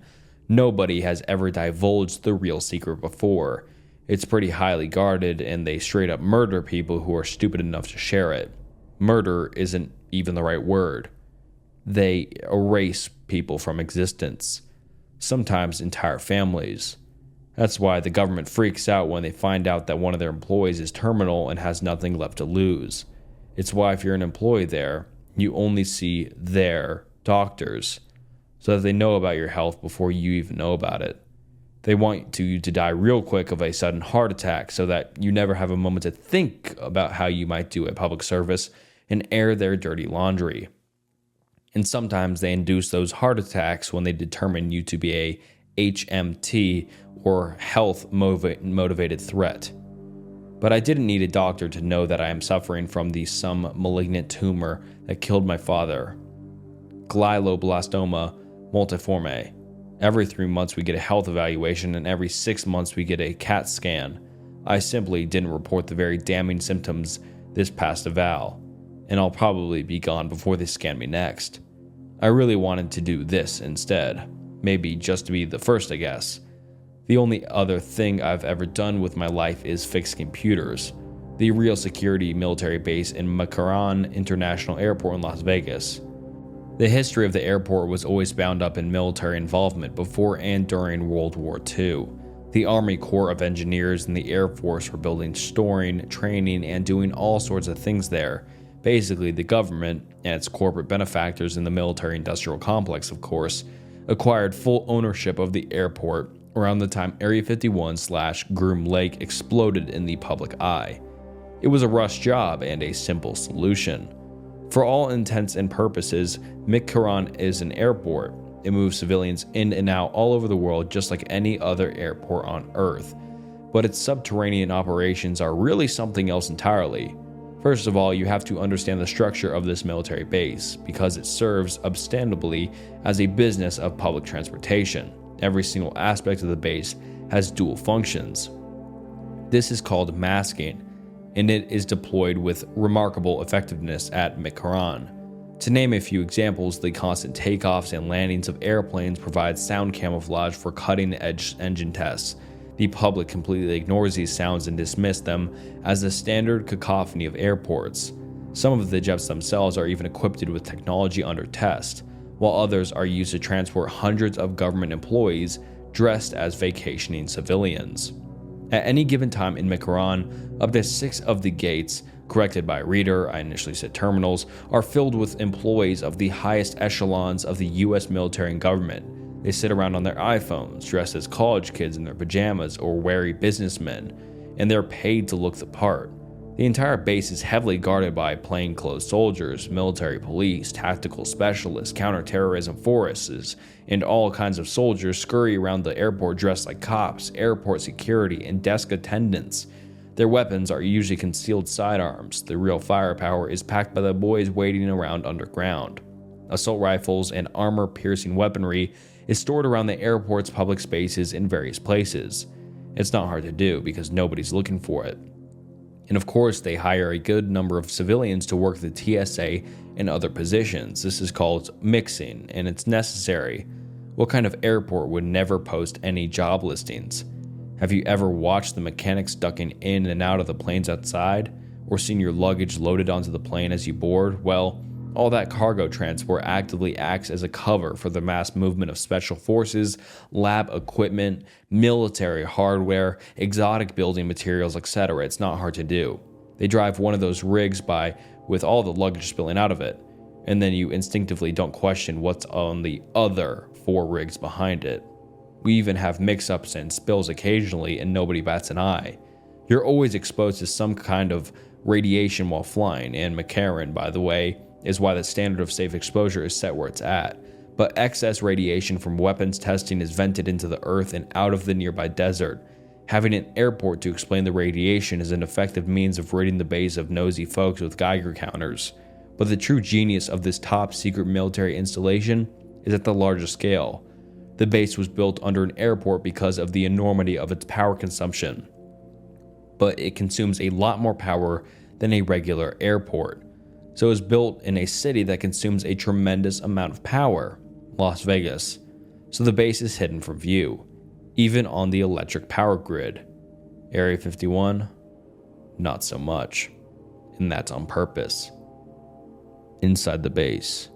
nobody has ever divulged the real secret before. It's pretty highly guarded, and they straight up murder people who are stupid enough to share it. Murder isn't even the right word. They erase people from existence, sometimes entire families. That's why the government freaks out when they find out that one of their employees is terminal and has nothing left to lose. It's why if you're an employee there, you only see their doctors, so that they know about your health before you even know about it. They want you to die real quick of a sudden heart attack so that you never have a moment to think about how you might do a public service and air their dirty laundry. And sometimes they induce those heart attacks when they determine you to be a HMT, or health motivated threat. But I didn't need a doctor to know that I am suffering from some malignant tumor that killed my father, glioblastoma multiforme. Every 3 months we get a health evaluation, and every 6 months we get a CAT scan. I simply didn't report the very damning symptoms this past eval, and I'll probably be gone before they scan me next. I really wanted to do this instead. Maybe just to be the first, I guess. The only other thing I've ever done with my life is fix computers. The real security military base in McCarran International Airport in Las Vegas. The history of the airport was always bound up in military involvement before and during World War II. The Army Corps of Engineers and the Air Force were building, storing, training, and doing all sorts of things there. Basically, the government, and its corporate benefactors in the military-industrial complex, of course, acquired full ownership of the airport around the time Area 51/Groom Lake exploded in the public eye. It was a rush job and a simple solution. For all intents and purposes, McCarran is an airport. It moves civilians in and out all over the world just like any other airport on Earth. But its subterranean operations are really something else entirely. First of all, you have to understand the structure of this military base, because it serves ostensibly as a business of public transportation. Every single aspect of the base has dual functions. This is called masking, and it is deployed with remarkable effectiveness at McCarran. To name a few examples, the constant takeoffs and landings of airplanes provide sound camouflage for cutting-edge engine tests. The public completely ignores these sounds and dismisses them as the standard cacophony of airports. Some of the jets themselves are even equipped with technology under test, while others are used to transport hundreds of government employees dressed as vacationing civilians. At any given time in McCarran, up to 6 of the gates, corrected by reader, I initially said terminals, are filled with employees of the highest echelons of the US military and government. They sit around on their iPhones, dressed as college kids in their pajamas or wary businessmen, and they're paid to look the part. The entire base is heavily guarded by plainclothes soldiers, military police, tactical specialists, counterterrorism forces, and all kinds of soldiers scurry around the airport dressed like cops, airport security, and desk attendants. Their weapons are usually concealed sidearms. The real firepower is packed by the boys waiting around underground. Assault rifles and armor-piercing weaponry is stored around the airport's public spaces in various places. It's not hard to do because nobody's looking for it. And of course, they hire a good number of civilians to work the TSA and other positions. This is called mixing, and it's necessary. What kind of airport would never post any job listings? Have you ever watched the mechanics ducking in and out of the planes outside? Or seen your luggage loaded onto the plane as you board? Well, all that cargo transport actively acts as a cover for the mass movement of special forces, lab equipment, military hardware, exotic building materials, etc. It's not hard to do. They drive one of those rigs by with all the luggage spilling out of it, and then you instinctively don't question what's on the other 4 rigs behind it. We even have mix-ups and spills occasionally, and nobody bats an eye. You're always exposed to some kind of radiation while flying, and McCarran, by the way, is why the standard of safe exposure is set where it's at. But excess radiation from weapons testing is vented into the earth and out of the nearby desert. Having an airport to explain the radiation is an effective means of ridding the base of nosy folks with Geiger counters. But the true genius of this top secret military installation is at the larger scale. The base was built under an airport because of the enormity of its power consumption. But it consumes a lot more power than a regular airport. So it was built in a city that consumes a tremendous amount of power, Las Vegas. So the base is hidden from view, even on the electric power grid. Area 51, not so much. And that's on purpose. Inside the base.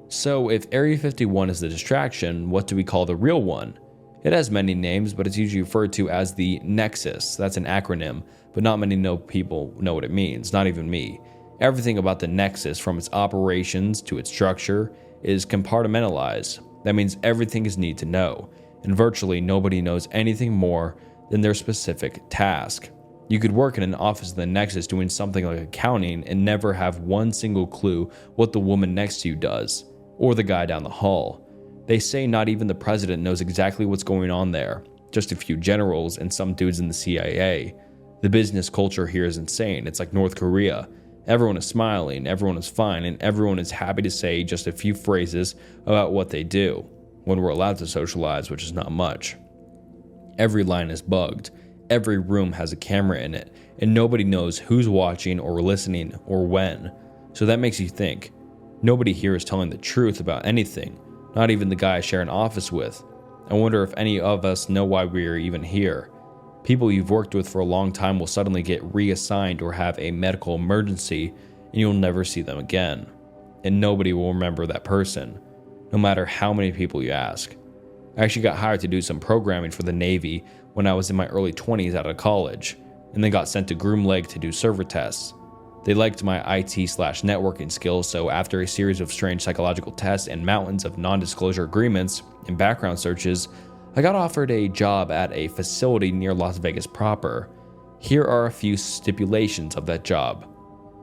So if Area 51 is the distraction, what do we call the real one? It has many names, but it's usually referred to as the Nexus. That's an acronym, but not many people know what it means, not even me. Everything about the Nexus, from its operations to its structure, is compartmentalized. That means everything is need to know, and virtually nobody knows anything more than their specific task. You could work in an office in the Nexus doing something like accounting and never have one single clue what the woman next to you does, or the guy down the hall. They say not even the president knows exactly what's going on there, just a few generals and some dudes in the CIA. The business culture here is insane. It's like North Korea. Everyone is smiling, everyone is fine, and everyone is happy to say just a few phrases about what they do, when we're allowed to socialize, which is not much. Every line is bugged. Every room has a camera in it, and nobody knows who's watching or listening or when. So that makes you think. Nobody here is telling the truth about anything, not even the guy I share an office with. I wonder if any of us know why we are even here. People you've worked with for a long time will suddenly get reassigned or have a medical emergency, and you'll never see them again. And nobody will remember that person, no matter how many people you ask. I actually got hired to do some programming for the Navy when I was in my early 20s out of college, and then got sent to Groom Lake to do server tests. They liked my IT/networking skills, so after a series of strange psychological tests and mountains of non-disclosure agreements and background searches, I got offered a job at a facility near Las Vegas proper. Here are a few stipulations of that job.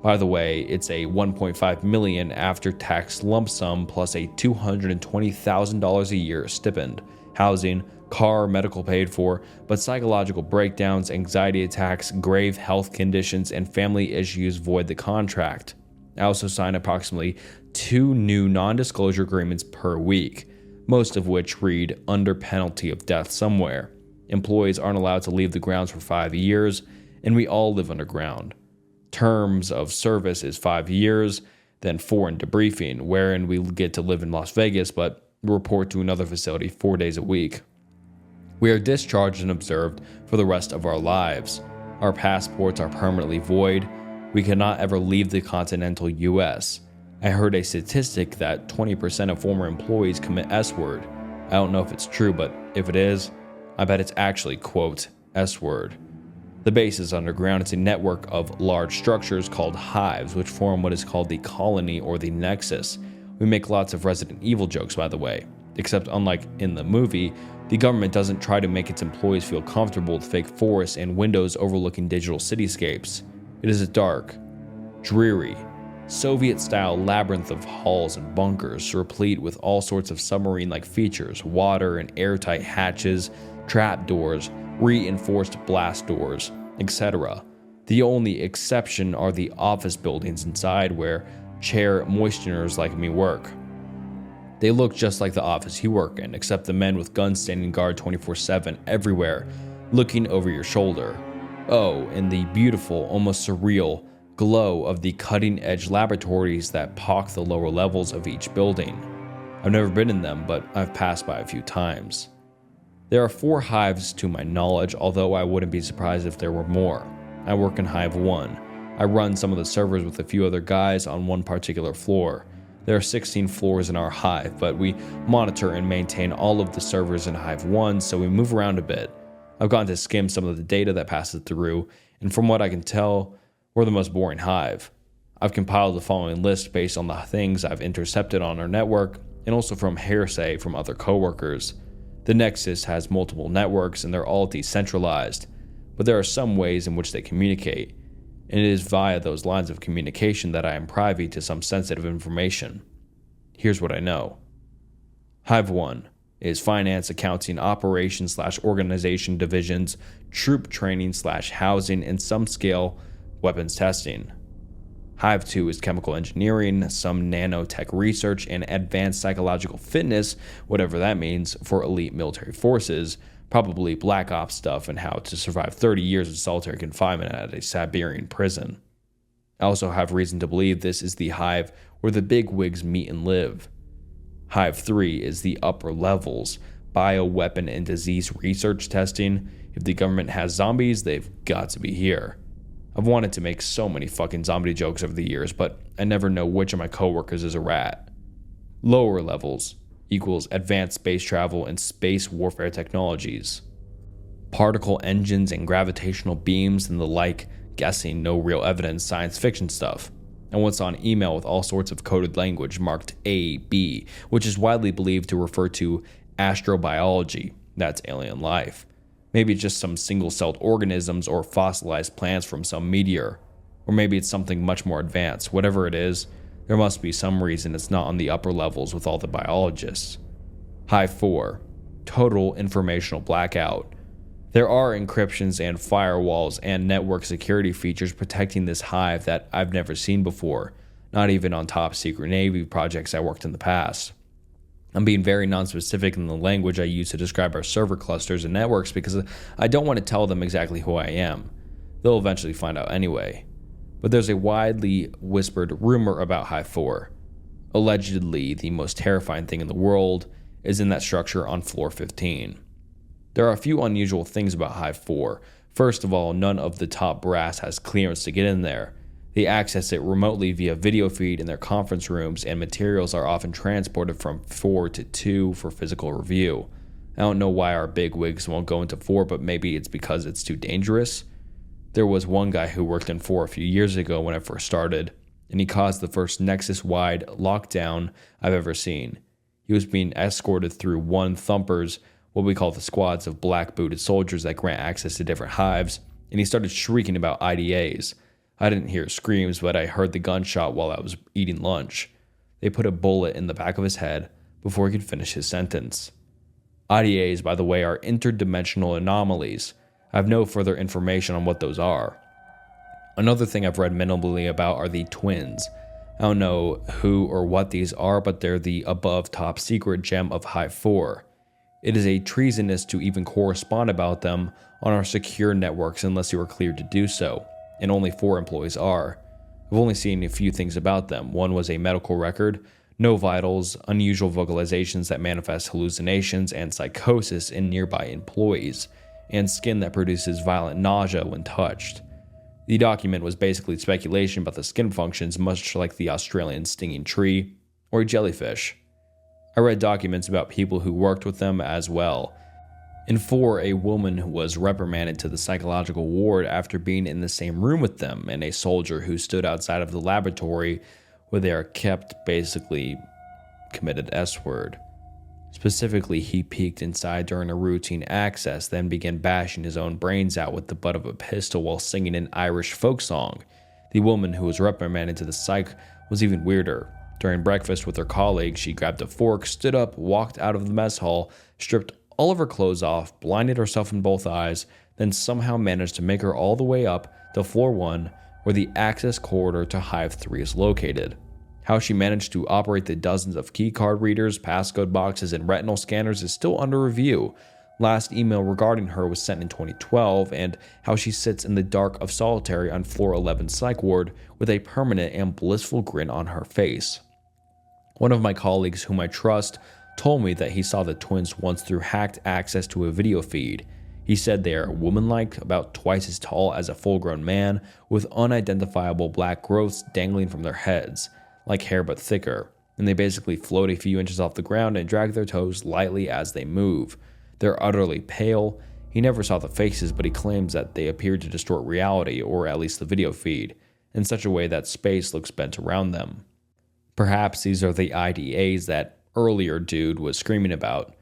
By the way, it's a $1.5 million after-tax lump sum plus a $220,000 a year stipend, housing, car, medical paid for, but psychological breakdowns, anxiety attacks, grave health conditions, and family issues void the contract. I also signed approximately 2 new non-disclosure agreements per week, most of which read under penalty of death somewhere. Employees aren't allowed to leave the grounds for 5 years, and we all live underground. Terms of service is 5 years, then 4 in debriefing, wherein we get to live in Las Vegas but report to another facility 4 days a week. We are discharged and observed for the rest of our lives. Our passports are permanently void. We cannot ever leave the continental US. I heard a statistic that 20% of former employees commit S-word. I don't know if it's true, but if it is, I bet it's actually, quote, S-word. The base is underground. It's a network of large structures called hives, which form what is called the colony or the Nexus. We make lots of Resident Evil jokes, by the way, except unlike in the movie, the government doesn't try to make its employees feel comfortable with fake forests and windows overlooking digital cityscapes. It is a dark, dreary, Soviet-style labyrinth of halls and bunkers, replete with all sorts of submarine-like features, water and airtight hatches, trapdoors, reinforced blast doors, etc. The only exception are the office buildings inside where chair moisturers like me work. They look just like the office you work in, except the men with guns standing guard 24/7 everywhere, looking over your shoulder. Oh, and the beautiful, almost surreal glow of the cutting-edge laboratories that pock the lower levels of each building. I've never been in them, but I've passed by a few times. There are 4 hives to my knowledge, although I wouldn't be surprised if there were more. I work in Hive 1. I run some of the servers with a few other guys on one particular floor. There are 16 floors in our hive, but we monitor and maintain all of the servers in Hive 1, so we move around a bit. I've gotten to skim some of the data that passes through, and from what I can tell, we're the most boring hive. I've compiled the following list based on the things I've intercepted on our network, and also from hearsay from other coworkers. The Nexus has multiple networks, and they're all decentralized, but there are some ways in which they communicate, and it is via those lines of communication that I am privy to some sensitive information. Here's what I know. Hive 1 is finance, accounting, operations/organization divisions, troop training/housing, and some scale weapons testing. Hive 2 is chemical engineering, some nanotech research, and advanced psychological fitness, whatever that means, for elite military forces, probably Black Ops stuff and how to survive 30 years of solitary confinement at a Siberian prison. I also have reason to believe this is the hive where the big wigs meet and live. Hive 3 is the upper levels, bioweapon and disease research testing. If the government has zombies, they've got to be here. I've wanted to make so many fucking zombie jokes over the years, but I never know which of my coworkers is a rat. Lower levels. equals advanced space travel and space warfare technologies. Particle engines and gravitational beams and the like, guessing, no real evidence, science fiction stuff. And what's on email with all sorts of coded language marked A, B, which is widely believed to refer to astrobiology, that's alien life. Maybe it's just some single-celled organisms or fossilized plants from some meteor. Or maybe it's something much more advanced. Whatever it is, there must be some reason it's not on the upper levels with all the biologists. Hive 4. Total informational blackout. There are encryptions and firewalls and network security features protecting this hive that I've never seen before, not even on top secret Navy projects I worked in the past. I'm being very non-specific in the language I use to describe our server clusters and networks because I don't want to tell them exactly who I am. They'll eventually find out anyway. But there's a widely whispered rumor about Hive 4. Allegedly, the most terrifying thing in the world is in that structure on floor 15. There are a few unusual things about Hive 4. First of all, none of the top brass has clearance to get in there. They access it remotely via video feed in their conference rooms, and materials are often transported from 4 to 2 for physical review. I don't know why our bigwigs won't go into 4, but maybe it's because it's too dangerous. There was one guy who worked in 4 a few years ago when I first started, and he caused the first Nexus-wide lockdown I've ever seen. He was being escorted through one Thumper's, what we call the squads of black-booted soldiers that grant access to different hives, and he started shrieking about IDAs. I didn't hear screams, but I heard the gunshot while I was eating lunch. They put a bullet in the back of his head before he could finish his sentence. IDAs, by the way, are interdimensional anomalies. I have no further information on what those are. Another thing I've read minimally about are the twins. I don't know who or what these are, but they're the above top secret gem of Hive 4. It is a treasonous to even correspond about them on our secure networks unless you are cleared to do so, and only 4 employees are. I've only seen a few things about them. One was a medical record, no vitals, unusual vocalizations that manifest hallucinations and psychosis in nearby employees, and skin that produces violent nausea when touched. The document was basically speculation about the skin functions, much like the Australian stinging tree or a jellyfish. I read documents about people who worked with them as well. In 4, a woman was reprimanded to the psychological ward after being in the same room with them, and a soldier who stood outside of the laboratory where they are kept basically committed S-word. Specifically, he peeked inside during a routine access, then began bashing his own brains out with the butt of a pistol while singing an Irish folk song. The woman who was reprimanded to the psych was even weirder. During breakfast with her colleagues, she grabbed a fork, stood up, walked out of the mess hall, stripped all of her clothes off, blinded herself in both eyes, then somehow managed to make her all the way up to floor 1, where the access corridor to Hive 3 is located. How she managed to operate the dozens of keycard readers, passcode boxes, and retinal scanners is still under review. Last email regarding her was sent in 2012, and how she sits in the dark of solitary on floor 11 psych ward with a permanent and blissful grin on her face. One of my colleagues whom I trust told me that he saw the twins once through hacked access to a video feed. He said they are woman-like, about twice as tall as a full-grown man, with unidentifiable black growths dangling from their heads, like hair but thicker, and they basically float a few inches off the ground and drag their toes lightly as they move. They're utterly pale. He never saw the faces, but he claims that they appear to distort reality, or at least the video feed, in such a way that space looks bent around them. Perhaps these are the IDAs that earlier dude was screaming about.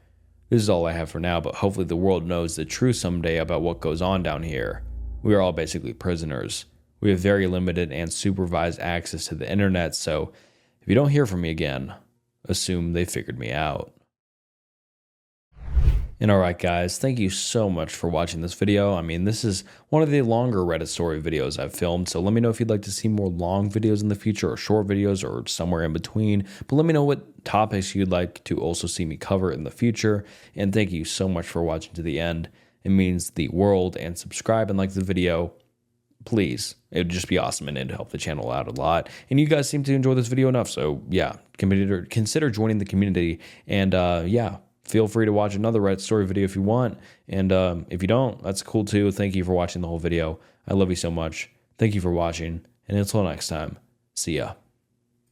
This is all I have for now, but hopefully the world knows the truth someday about what goes on down here. We are all basically prisoners. We have very limited and supervised access to the internet, so if you don't hear from me again, assume they figured me out. And alright guys, thank you so much for watching this video. I mean, this is one of the longer Reddit story videos I've filmed, so let me know if you'd like to see more long videos in the future, or short videos, or somewhere in between. But let me know what topics you'd like to also see me cover in the future. And thank you so much for watching to the end. It means the world, and subscribe and like the video. Please, it would just be awesome, and it'd help the channel out a lot. And you guys seem to enjoy this video enough, so yeah, consider joining the community. And yeah, feel free to watch another Reddit story video if you want. And if you don't, that's cool too. Thank you for watching the whole video. I love you so much. Thank you for watching. And until next time, see ya.